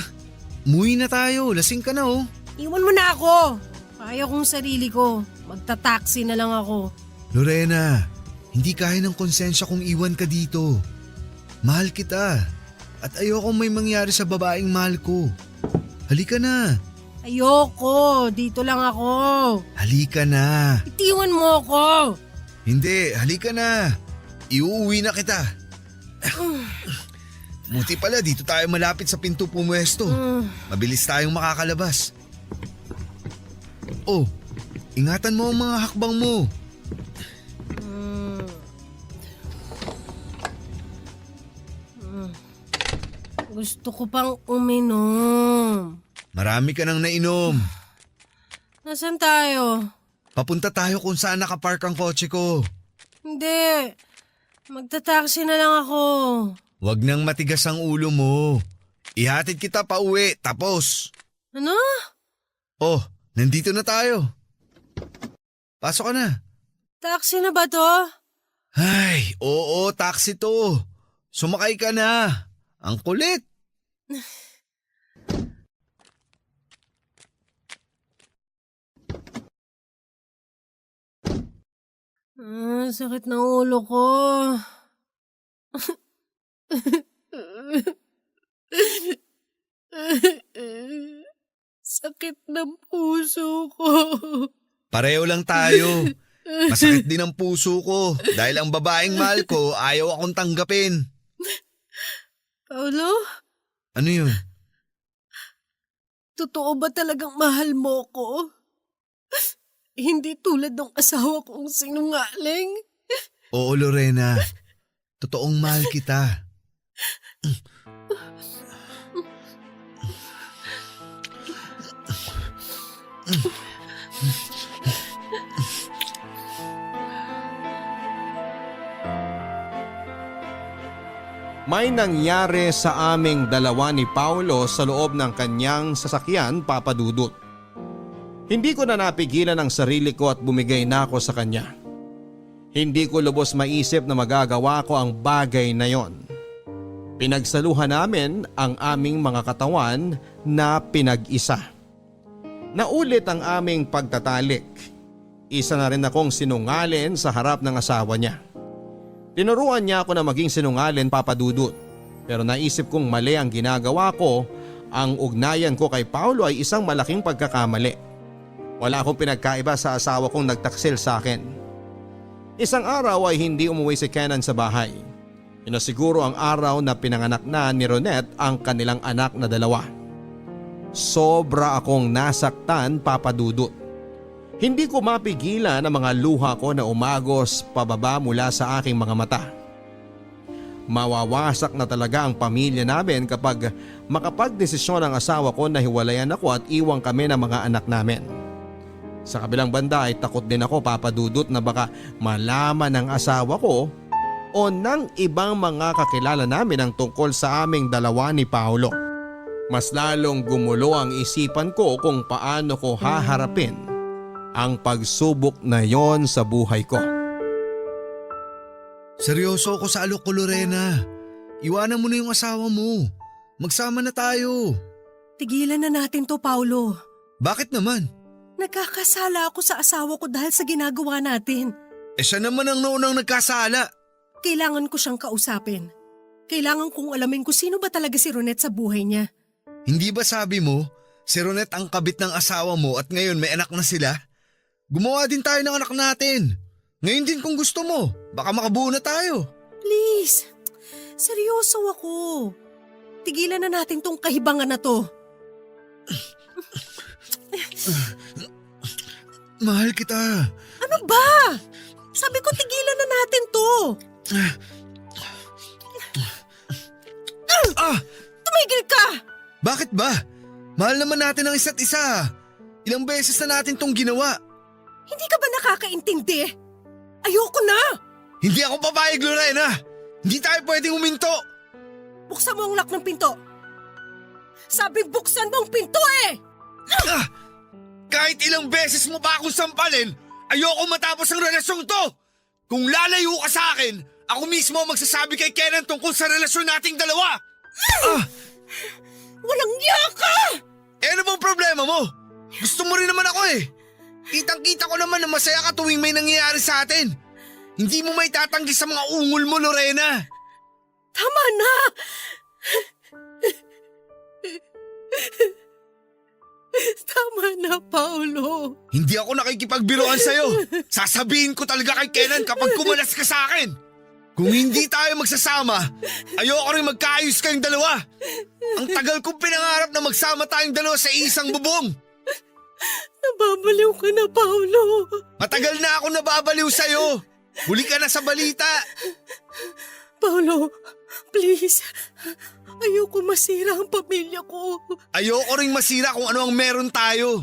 Umuwi na tayo. Lasing ka na oh. Iwan mo na ako. Kaya kong sarili ko. Magta-taxi na lang ako. Lorena, hindi kaya ng konsensya kung iwan ka dito. Mahal kita. At ayokong may mangyari sa babaeng mahal ko. Halika na. Ayoko. Dito lang ako. Halika na. Itiwan mo ako. Hindi, halika na. Iuuwi na kita. Buti pala dito tayo malapit sa pinto pumuesto. Mabilis tayong makakalabas. Oh, ingatan mo ang mga hakbang mo. Gusto ko pang uminom. Marami ka nang nainom. Nasaan tayo? Papunta tayo kung saan nakapark ang kotse ko. Hindi. Magta-taxi na lang ako. Huwag nang matigas ang ulo mo. Ihatid kita pa uwi, tapos. Ano? Oh, nandito na tayo. Pasok ka na. Taxi na ba to? Ay, oo, taxi to. Sumakay ka na. Ang kulit. Sakit ng ulo ko. Sakit ng puso ko. Pareho lang tayo. Masakit din ang puso ko dahil ang babaeng mahal ko ayaw akong tanggapin. Paolo? Ano yun? Totoo ba talagang mahal mo ko? Hindi tulad ng asawa kong sinungaling. Oo, Lorena. Totoong mahal kita. May nangyari sa aming dalawa ni Paolo sa loob ng kanyang sasakyan, Papa Dudut. Hindi ko na napigilan ang sarili ko at bumigay na ako sa kanya. Hindi ko lubos maisip na magagawa ko ang bagay na yon. Pinagsaluhan namin ang aming mga katawan na pinag-isa. Naulit ang aming pagtatalik. Isa na rin akong sinungalin sa harap ng asawa niya. Tinuruan niya ako na maging sinungalin, Papa Dudut. Pero naisip kong mali ang ginagawa ko. Ang ugnayan ko kay Paulo ay isang malaking pagkakamali. Wala akong pinagkaiba sa asawa kong nagtaksil sa akin. Isang araw ay hindi umuwi si Kenan sa bahay. Inasiguro ang araw na pinanganak na ni Ronette ang kanilang anak na 2. Sobra akong nasaktan, Papa Dudut. Hindi ko mapigilan ang mga luha ko na umagos pababa mula sa aking mga mata. Mawawasak na talaga ang pamilya namin kapag makapagdesisyon ang asawa ko na hiwalayan ako at iwang kami ng mga anak namin. Sa kabilang banda ay takot din ako, Papa Dudut, na baka malaman ng asawa ko o ng ibang mga kakilala namin ang tungkol sa aming dalawa ni Paolo. Mas lalong gumulo ang isipan ko kung paano ko haharapin ang pagsubok na yon sa buhay ko. Seryoso ako sa alok ko, Lorena. Iwanan mo na yung asawa mo. Magsama na tayo. Tigilan na natin to, Paulo. Bakit naman? Nagkakasala ako sa asawa ko dahil sa ginagawa natin. Siya naman ang naunang nagkasala. Kailangan ko siyang kausapin. Kailangan kong alamin kung sino ba talaga si Ronette sa buhay niya. Hindi ba sabi mo, si Ronette ang kabit ng asawa mo at ngayon may anak na sila? Gumawa din tayo ng anak natin. Ngayon din kung gusto mo, baka makabuo na tayo. Please, seryoso ako. Tigilan na natin tong kahibangan na to. Mahal kita. Ano ba? Sabi ko tigilan na natin to. Tumigil ka! Bakit ba? Mahal naman natin ang isa't isa. Ilang beses na natin tong ginawa. Hindi ka ba nakakaintindi? Ayoko na! Hindi ako papayag, Lorena. Hindi tayo pwedeng uminto. Buksan mo ang lock ng pinto. Sabi buksan mo ang pinto eh! Kahit ilang beses mo pa akong sampalin, ayoko matapos ang relasyong to. Kung lalayo ka sa akin, ako mismo ang magsasabi kay Kenan tungkol sa relasyon nating dalawa. Walang niya ka! Ano bang problema mo? Gusto mo rin naman ako eh. Kitang-kita ko naman na masaya ka tuwing may nangyayari sa atin. Hindi mo may tatanggi sa mga ungol mo, Lorena. Tama na! Tama na, Paulo. Hindi ako nakikipagbiruan sa'yo. Sasabihin ko talaga kay Kenan kapag kumalas ka sa akin. Kung hindi tayo magsasama, ayoko rin magkaayos kayong dalawa. Ang tagal kong pinangarap na magsama tayong dalawa sa isang bubong. Nababaliw ka na, Paulo. Matagal na ako nababaliw sa'yo. Huli ka na sa balita. Paulo, please. Ayoko masira ang pamilya ko. Ayoko ring masira kung ano ang meron tayo.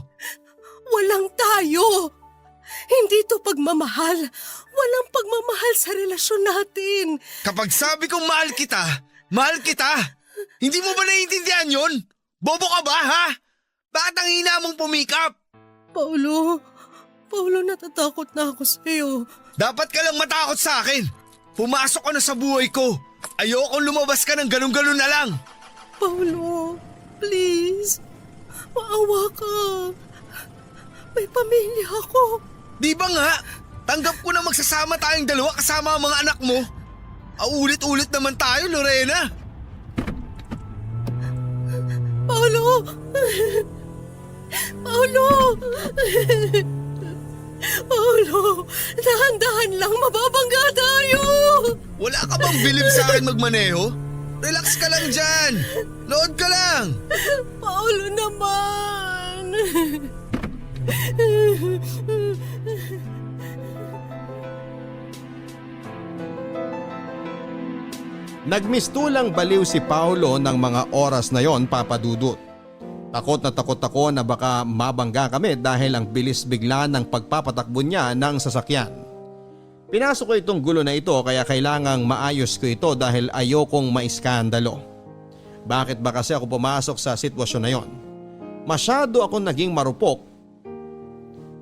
Walang tayo. Hindi to pagmamahal. Walang pagmamahal sa relasyon natin. Kapag sabi kong mahal kita, mahal kita. Hindi mo ba naiintindihan yon? Bobo ka ba, ha? Bakit ang hina mong pumikap? Paulo, natatakot na ako sa'yo. Dapat ka lang matakot sa akin. Pumasok ka na sa buhay ko. Ayokong lumabas ka ng ganun-ganun na lang. Paulo, please. Maawa ka. May pamilya ako. Di ba nga? Tanggap ko na magsasama tayong dalawa kasama ang mga anak mo. Ulit-ulit naman tayo, Lorena. Paulo! Paulo! Paulo! Dahan-dahan lang, mababangga tayo! Wala ka bang bilib sa akin magmaneho? Relax ka lang dyan. Load ka lang. Paulo naman! Nagmistulang baliw si Paulo ng mga oras na yon, Papa Dudut. Takot ako na baka mabangga kami dahil ang bilis bigla ng pagpapatakbo niya ng sasakyan. Pinasok ko itong gulo na ito kaya kailangang maayos ko ito dahil ayokong maiskandalo. Bakit ba kasi ako pumasok sa sitwasyon na yon? Masyado akong naging marupok.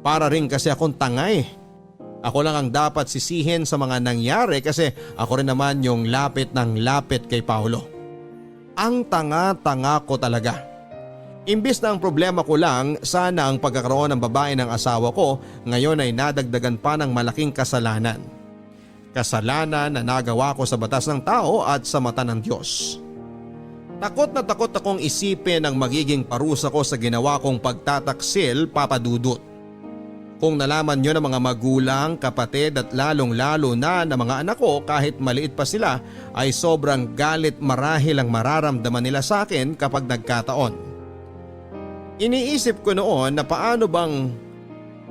Para rin kasi akong tangay. Ako lang ang dapat sisihin sa mga nangyari kasi ako rin naman yung lapit ng lapit kay Paulo. Ang tanga-tanga ko talaga. Imbis na ang problema ko lang sana ang pagkakaroon ng babae ng asawa ko, ngayon ay nadagdagan pa ng malaking kasalanan. Kasalanan na nagawa ko sa batas ng tao at sa mata ng Diyos. Takot na takot akong isipin ang magiging parusa ko sa ginawa kong pagtataksil, Papa Dudut. Kung nalaman nyo ng mga magulang, kapatid at lalong-lalo na ng mga anak ko kahit maliit pa sila ay sobrang galit marahil ang mararamdaman nila sa akin kapag nagkataon. Iniisip ko noon na paano bang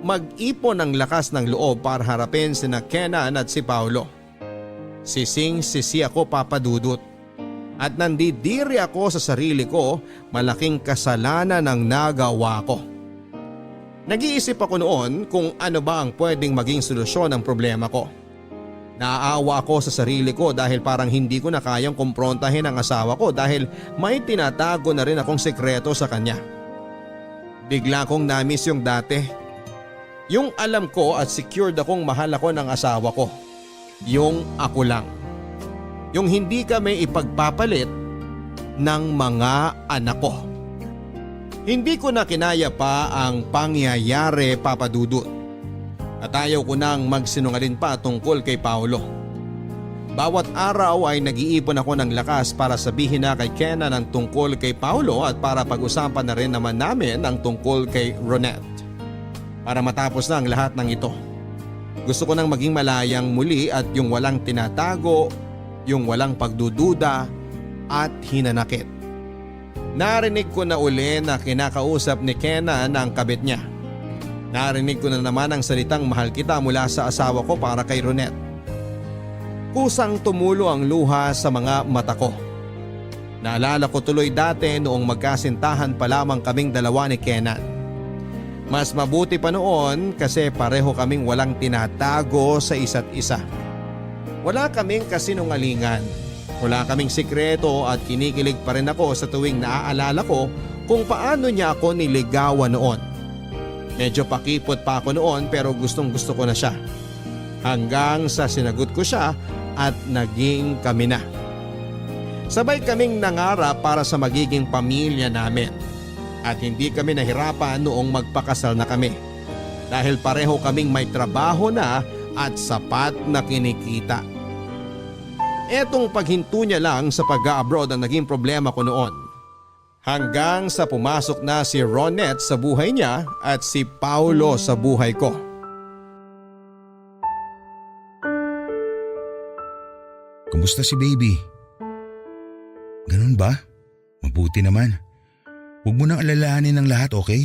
mag-ipon ng lakas ng loob para harapin sina Kenan at si Paulo. Sising-sisi ako, Papa Dudut. At nandidiri ako sa sarili ko, malaking kasalanan ang nagawa ko. Nag-iisip ako noon kung ano ba ang pwedeng maging solusyon ng problema ko. Naaawa ako sa sarili ko dahil parang hindi ko na kayang kumprontahin ang asawa ko dahil may tinatago na rin akong sekreto sa kanya. Bigla kong namiss yung dati. Yung alam ko at secured akong mahal ako ng asawa ko. Yung ako lang. Yung hindi kami ipagpapalit ng mga anak ko. Hindi ko na kinaya pa ang pangyayari, Papa Dudut. At ayaw ko nang magsinungaling pa tungkol kay Paulo. Bawat araw ay nag-iipon ako ng lakas para sabihin na kay Kenan ang tungkol kay Paulo at para pag-usapan na rin naman namin ang tungkol kay Ronette. Para matapos na ang lahat ng ito. Gusto ko nang maging malayang muli at yung walang tinatago, yung walang pagdududa at hinanakit. Narinig ko na uli na kinakausap ni Kenan ang kabit niya. Narinig ko na naman ang salitang mahal kita mula sa asawa ko para kay Ronette. Kusang tumulo ang luha sa mga mata ko. Naalala ko tuloy dati noong magkasintahan pa lamang kaming dalawa ni Kenan. Mas mabuti pa noon kasi pareho kaming walang tinatago sa isa't isa. Wala kaming kasinungalingan. Wala kaming sikreto at kinikilig pa rin ako sa tuwing naaalala ko kung paano niya ako niligawan noon. Medyo pakipot pa ako noon pero gustong gusto ko na siya. Hanggang sa sinagot ko siya at naging kami na. Sabay kaming nangarap para sa magiging pamilya namin. At hindi kami nahirapan noong magpakasal na kami. Dahil pareho kaming may trabaho na at sapat na kinikita. Etong paghinto niya lang sa pag-abroad ang naging problema ko noon. Hanggang sa pumasok na si Ronette sa buhay niya at si Paulo sa buhay ko. Kumusta si baby? Ganun ba? Mabuti naman. Huwag mo nang alalahanin ang lahat, okay?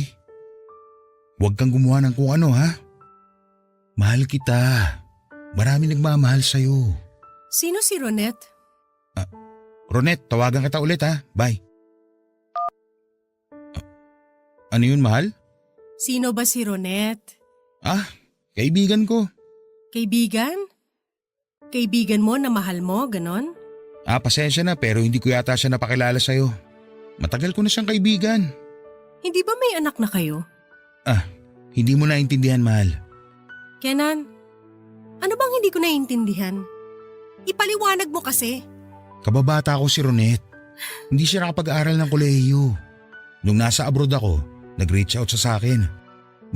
Huwag kang gumawa ng kung ano, ha? Mahal kita. Marami nagmamahal sa'yo. Sino si Ronette? Ronette, tawagan kita ulit, ha? Bye. Ano yun, mahal? Sino ba si Ronette? Kaibigan ko. Kaibigan? Kaibigan mo na mahal mo, ganon? Pasensya na pero hindi ko yata siya napakilala sa'yo. Matagal ko na siyang kaibigan. Hindi ba may anak na kayo? Hindi mo naintindihan, mahal. Kenan, ano bang hindi ko naiintindihan? Ipaliwanag mo kasi. Kababata ko si Ronette. Hindi siya nakapag-aral ng kolehiyo. Nung nasa abroad ako, nag-reach out siya sa akin.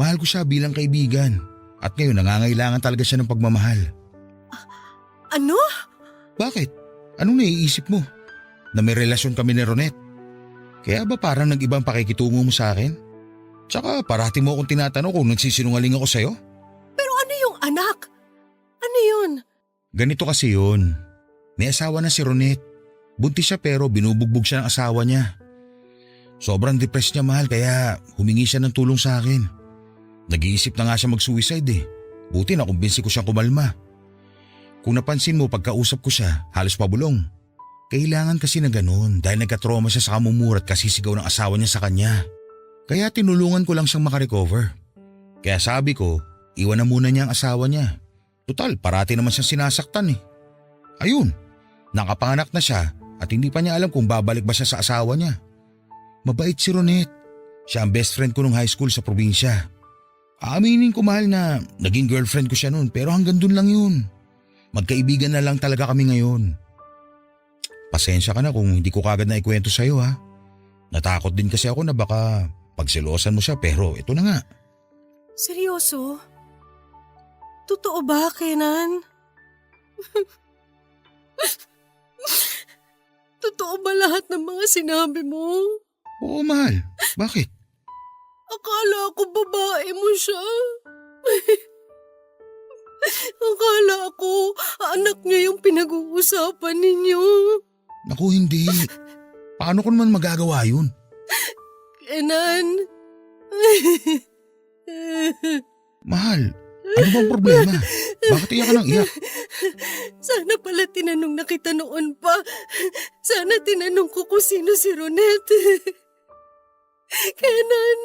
Mahal ko siya bilang kaibigan. At ngayon nangangailangan talaga siya ng pagmamahal. Ano? Bakit? Anong naiisip mo? Na may relasyon kami ni Ronette? Kaya ba parang nag-ibang pakikitungo mo sa akin? Tsaka parati mo akong tinatanong kung nagsisinungaling ako sa'yo? Pero ano yung anak? Ano yun? Ganito kasi yun. May asawa na si Ronette. Buntis siya pero binubugbog siya ng asawa niya. Sobrang depressed niya, mahal, kaya humingi siya ng tulong sa akin. Nag-iisip na nga siya mag-suicide eh. Buti na kumbinsi ko siyang kumalma. Kung napansin mo pagkausap ko siya, halos pabulong. Kailangan kasi na ganun dahil nagka-trauma siya sa kamumura at kasisigaw ng asawa niya sa kanya. Kaya tinulungan ko lang siyang makarecover. Kaya sabi ko, iwan na muna niya ang asawa niya. Total, parati naman siyang sinasaktan eh. Ayun, nakapanganak na siya at hindi pa niya alam kung babalik ba siya sa asawa niya. Mabait si Ronette. Siya ang best friend ko nung high school sa probinsya. Aaminin ko, mahal, na naging girlfriend ko siya noon pero hanggang dun lang yun. Magkaibigan na lang talaga kami ngayon. Pasensya ka na kung hindi ko kagad na ikwento sa'yo ha. Natakot din kasi ako na baka pagselosan mo siya pero ito na nga. Seryoso? Totoo ba, Kenan? Totoo ba lahat ng mga sinabi mo? Oo mahal, bakit? Akala ko babae mo siya. Akala ko anak niya yung pinag-uusapan ninyo. Naku hindi. Paano ko naman magagawa yun? Kenan. Mahal, ano bang problema? Bakit iyak ka ng iyak? Sana pala tinanong na kita noon pa. Sana tinanong ko kung sino si Ronette. Kenan,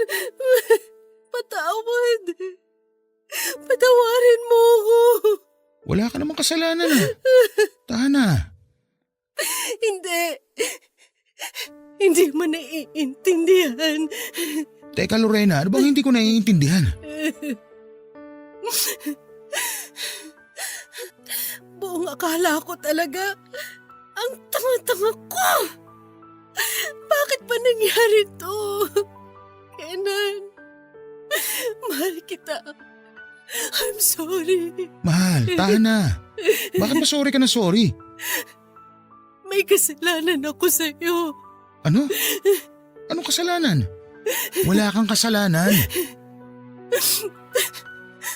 patawad. Patawarin mo ako. Wala ka namang kasalanan ah. Tahan na. Hindi. Hindi mo naiintindihan. Teka Lorena, ano bang hindi ko naiintindihan? Buong akala ko talaga, ang tanga-tanga ko. Bakit pa nangyari to? Kenan, mahal kita. I'm sorry. Mahal, tahan na. Bakit ba sorry ka na sorry? May kasalanan ako sa'yo. Ano? Anong kasalanan? Wala kang kasalanan.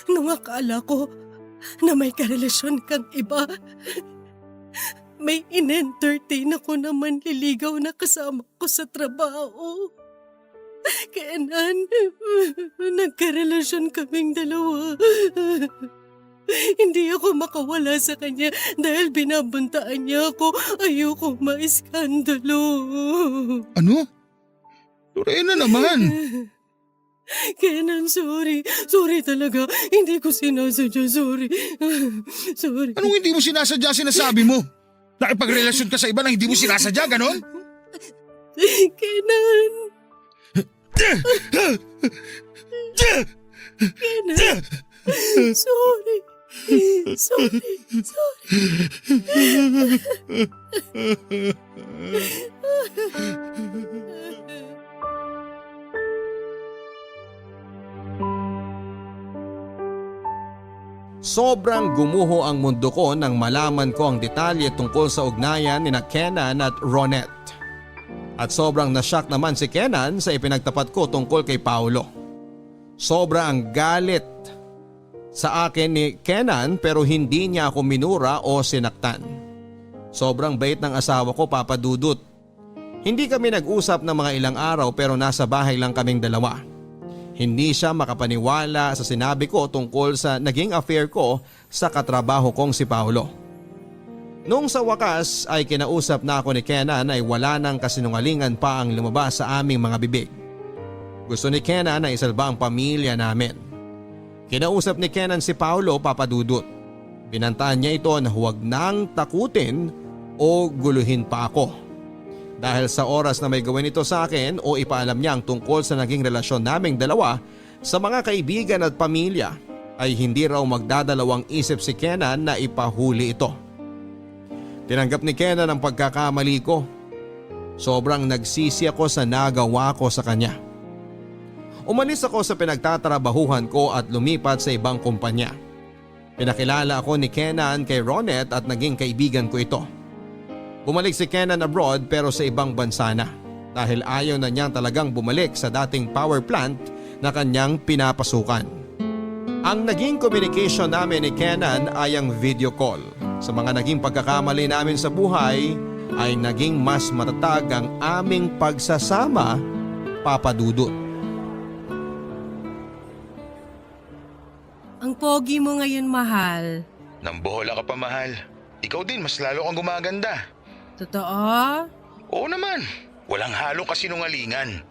Nung akala ko na may karelasyon kang iba, may in-entertain ako na manliligaw na kasama ko sa trabaho. Kenan, nagkarelasyon kaming dalawa. Hindi ako makawala sa kanya dahil binabuntaan niya ako. Ayoko maiskandalo. Ano? Lorena naman. Kenan, sorry. Sorry talaga. Hindi ko sinasadya. Sorry. Sorry. Anong hindi mo sinasadya sinasabi mo? Nakipagrelasyon ka sa iba na hindi mo sinasadya, ganon? Kenan. Kenan. Sorry. Sorry. Sobrang gumuho ang mundo ko nang malaman ko ang detalye tungkol sa ugnayan ni Kenan at Ronette. At sobrang nashock naman si Kenan sa ipinagtapat ko tungkol kay Paolo. Sobra ang galit sa akin ni Kenan pero hindi niya ako minura o sinaktan. Sobrang bait ng asawa ko, Papa Dudut. Hindi kami nag-usap ng mga ilang araw pero nasa bahay lang kaming dalawa. Hindi siya makapaniwala sa sinabi ko tungkol sa naging affair ko sa katrabaho kong si Paolo. Nung sa wakas ay kinausap na ako ni Kenan ay wala nang kasinungalingan pa ang lumabas sa aming mga bibig. Gusto ni Kenan na isalba ang pamilya namin. Kinausap ni Kenan si Paolo, Papa Dudut. Binantaan niya ito na huwag nang takutin o guluhin pa ako. Dahil sa oras na may gawin ito sa akin o ipaalam niya ang tungkol sa naging relasyon naming dalawa sa mga kaibigan at pamilya ay hindi raw magdadalawang isip si Kenan na ipahuli ito. Tinanggap ni Kenan ang pagkakamali ko. Sobrang nagsisi ako sa nagawa ko sa kanya. Umalis ako sa pinagtatrabahuhan ko at lumipat sa ibang kumpanya. Pinakilala ako ni Kenan kay Ronette at naging kaibigan ko ito. Bumalik si Kenan abroad pero sa ibang bansa na dahil ayaw na niyang talagang bumalik sa dating power plant na kanyang pinapasukan. Ang naging communication namin ni Kenan ay ang video call. Sa mga naging pagkakamali namin sa buhay ay naging mas matatag ang aming pagsasama, Papa Dudut. Ang pogi mo ngayon, mahal. Nambola ka pa mahal. Ikaw din mas lalo kang gumaganda. Totoo? Oo naman. Walang halong kasinungalingan.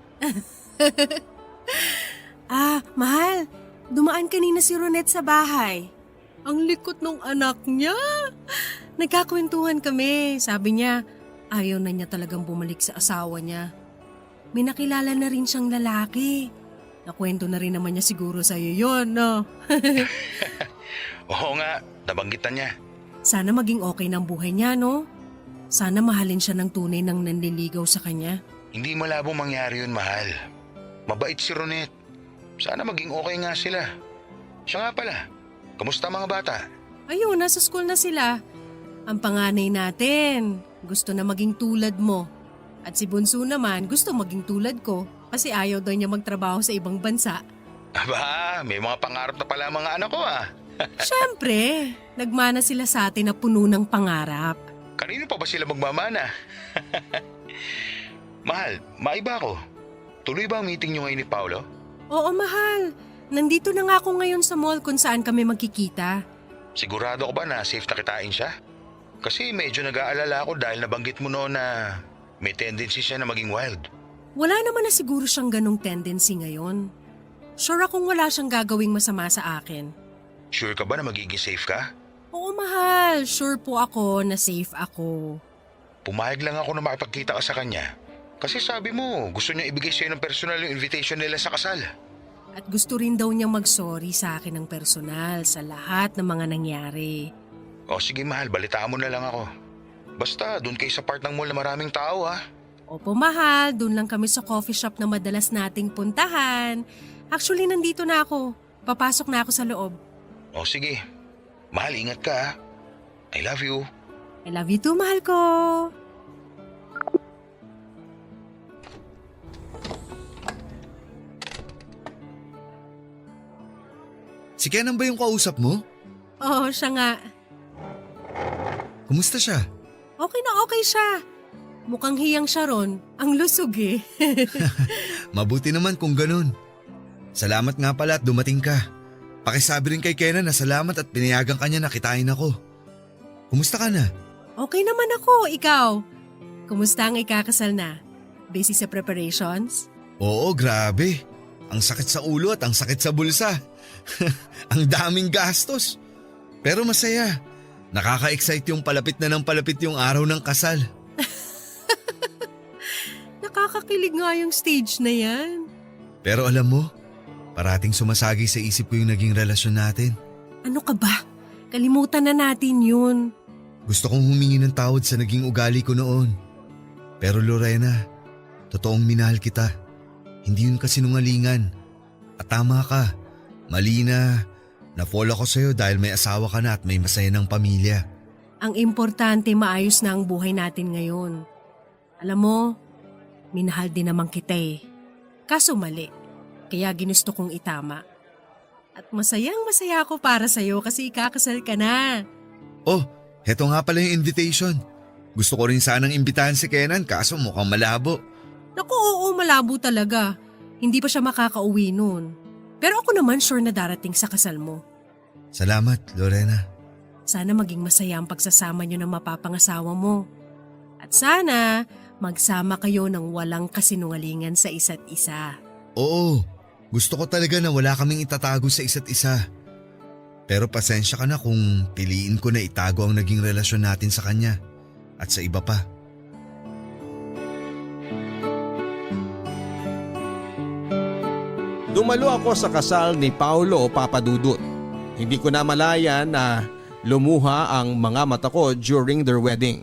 Mahal. Dumaan kanina si Ronette sa bahay. Ang likot ng anak niya. Nagkakwentuhan kami. Sabi niya, ayaw na niya talagang bumalik sa asawa niya. May nakilala na rin siyang lalaki. Nakwento na rin naman niya siguro sa'yo yun, no? Oo nga, nabanggitan niya. Sana maging okay ng buhay niya, no? Sana mahalin siya ng tunay ng nanliligaw sa kanya. Hindi malabong mangyari yun, mahal. Mabait si Ronet. Sana maging okay nga sila. Siya nga pala, kamusta mga bata? Ayun, nasa school na sila. Ang panganay natin, gusto na maging tulad mo. At si Bunso naman gusto maging tulad ko kasi ayaw daw niya magtrabaho sa ibang bansa. Aba, may mga pangarap na pala mga anak ko ah. Siyempre, nagmana sila sa atin na puno ng pangarap. Kanino pa ba sila magmamana? Mahal, maiba ko. Tuloy ba ang meeting nyo ngayon ni Paolo? Oo, mahal. Nandito na nga ako ngayon sa mall kung saan kami magkikita. Sigurado ko ba na safe na kitain siya? Kasi medyo nag-aalala ako dahil nabanggit mo noon na may tendency siya na maging wild. Wala naman na siguro siyang ganong tendency ngayon. Sure akong wala siyang gagawing masama sa akin. Sure ka ba na magiging safe ka? Oo, mahal. Sure po ako na safe ako. Pumayag lang ako na makipagkita ka sa kanya. Kasi sabi mo, gusto niya ibigay sa'yo ng personal yung invitation nila sa kasal. At gusto rin daw niyang mag-sorry sa akin ng personal sa lahat ng mga nangyari. O sige mahal, balitaan mo na lang ako. Basta, doon kayo sa part ng mall na maraming tao ha. Opo, mahal. Doon lang kami sa coffee shop na madalas nating puntahan. Actually, nandito na ako. Papasok na ako sa loob. O sige, mahal ingat ka ha. I love you. I love you too, mahal ko. Si Kenan ba yung kausap mo? Oo, siya nga. Kumusta siya? Okay na okay siya. Mukhang hiyang siya ron. Ang lusog eh. Mabuti naman kung ganun. Salamat nga pala at dumating ka. Pakisabi rin kay Kenan na salamat at pinayagan ka niya na kitain ako. Kumusta ka na? Okay naman ako, ikaw. Kumusta ang ikakasal na? Busy sa preparations? Oo, grabe. Ang sakit sa ulo at ang sakit sa bulsa. Ang daming gastos. Pero masaya. Nakaka-excite yung palapit na ng palapit yung araw ng kasal. Nakakakilig nga yung stage na yan. Pero alam mo, parating sumasagi sa isip ko yung naging relasyon natin. Ano ka ba? Kalimutan na natin yun. Gusto kong humingi ng tawad sa naging ugali ko noon. Pero Lorena, totoong minahal kita. Hindi yun kasinungalingan. At tama ka, mali na-fall ako sa'yo dahil may asawa ka na at may masaya ng pamilya. Ang importante maayos na ang buhay natin ngayon. Alam mo, minahal din naman kita eh. Kaso mali, kaya ginusto kong itama. At masayang masaya ako para sa'yo kasi ikakasal ka na. Oh, heto nga pala yung invitation. Gusto ko rin sanang imbitahan si Kenan kaso mukhang malabo. Naku, oo, malabo talaga. Hindi pa siya makakauwi nun. Pero ako naman sure na darating sa kasal mo. Salamat, Lorena. Sana maging masaya ang pagsasama niyo ng mapapangasawa mo. At sana magsama kayo ng walang kasinungalingan sa isa't isa. Oo, gusto ko talaga na wala kaming itatago sa isa't isa. Pero pasensya ka na kung piliin ko na itago ang naging relasyon natin sa kanya at sa iba pa. Dumalo ako sa kasal ni Paolo Papadudut. Hindi ko na malaya na lumuha ang mga mata ko during their wedding.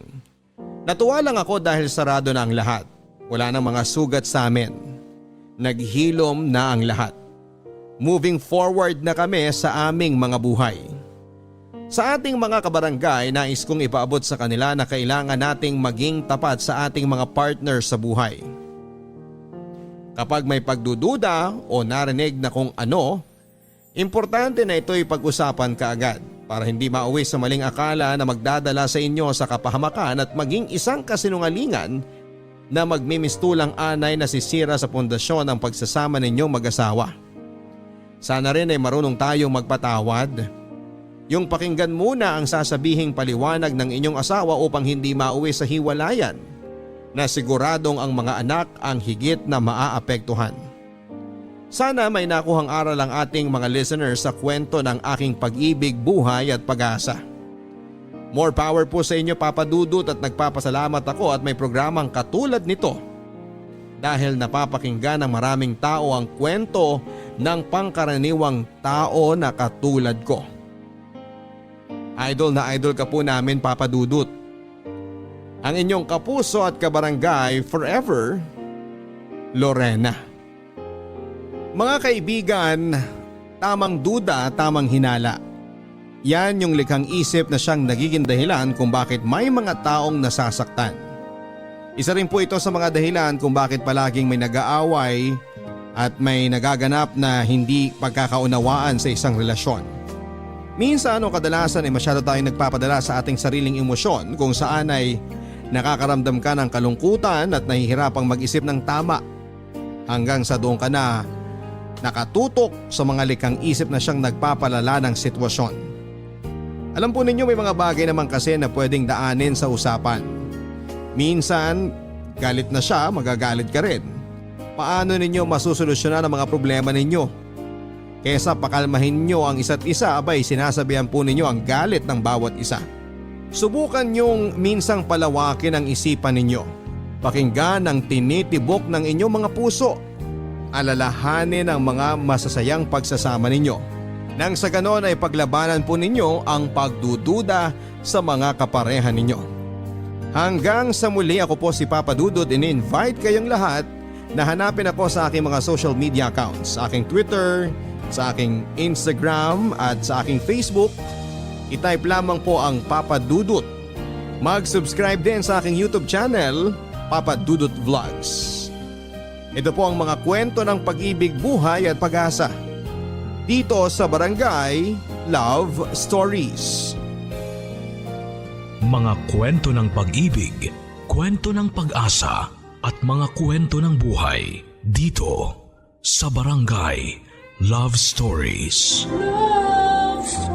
Natuwa lang ako dahil sarado na ang lahat. Wala nang mga sugat sa amin. Naghilom na ang lahat. Moving forward na kami sa aming mga buhay. Sa ating mga kabarangay, nais kong ipaabot sa kanila na kailangan nating maging tapat sa ating mga partner sa buhay. Kapag may pagdududa o narinig na kung ano, importante na ito'y pag-usapan kaagad para hindi mauwi sa maling akala na magdadala sa inyo sa kapahamakan at maging isang kasinungalingan na magmimistulang anay na sisira sa pundasyon ng pagsasama ninyong mag-asawa. Sana rin ay marunong tayong magpatawad. Yung pakinggan muna ang sasabihing paliwanag ng inyong asawa upang hindi mauwi sa hiwalayan na siguradong ang mga anak ang higit na maaapektuhan. Sana may nakuhang aral ang ating mga listeners sa kwento ng aking pag-ibig, buhay at pag-asa. More power po sa inyo, Papa Dudut, at nagpapasalamat ako at may programang katulad nito dahil napapakinggan ng maraming tao ang kwento ng pangkaraniwang tao na katulad ko. Idol na idol ka po namin, Papa Dudut. Ang inyong kapuso at kabarangay forever, Lorena. Mga kaibigan, tamang duda, tamang hinala. Yan yung likhang isip na siyang nagiging dahilan kung bakit may mga taong nasasaktan. Isa rin po ito sa mga dahilan kung bakit palaging may nag-aaway at may nagaganap na hindi pagkakaunawaan sa isang relasyon. Minsan o kadalasan ay masyado tayong nagpapadala sa ating sariling emosyon kung saan ay nakakaramdam ka ng kalungkutan at nahihirapang mag-isip ng tama hanggang sa doon ka na nakatutok sa mga likhang isip na siyang nagpapalala ng sitwasyon. Alam po ninyo may mga bagay naman kasi na pwedeng daanin sa usapan. Minsan galit na siya, magagalit ka rin. Paano ninyo masusolusyonan ang mga problema ninyo? Kesa pakalmahin nyo ang isa't isa, abay sinasabihan po ninyo ang galit ng bawat isa. Subukan nyong minsang palawakin ang isipan ninyo. Pakinggan ang tinitibok ng inyong mga puso. Alalahanin ang mga masasayang pagsasama ninyo. Nang sa ganon ay paglabanan po ninyo ang pagdududa sa mga kapareha ninyo. Hanggang sa muli, ako po si Papa Dudut, in-invite kayong lahat na hanapin ako sa aking mga social media accounts, sa aking Twitter, sa aking Instagram at sa aking Facebook. I-type lamang po ang Papa Dudut. Mag-subscribe din sa aking YouTube channel, Papa Dudut Vlogs. Ito po ang mga kwento ng pag-ibig, buhay at pag-asa. Dito sa Barangay Love Stories. Mga kwento ng pag-ibig, kwento ng pag-asa at mga kwento ng buhay dito sa Barangay Love Stories. Love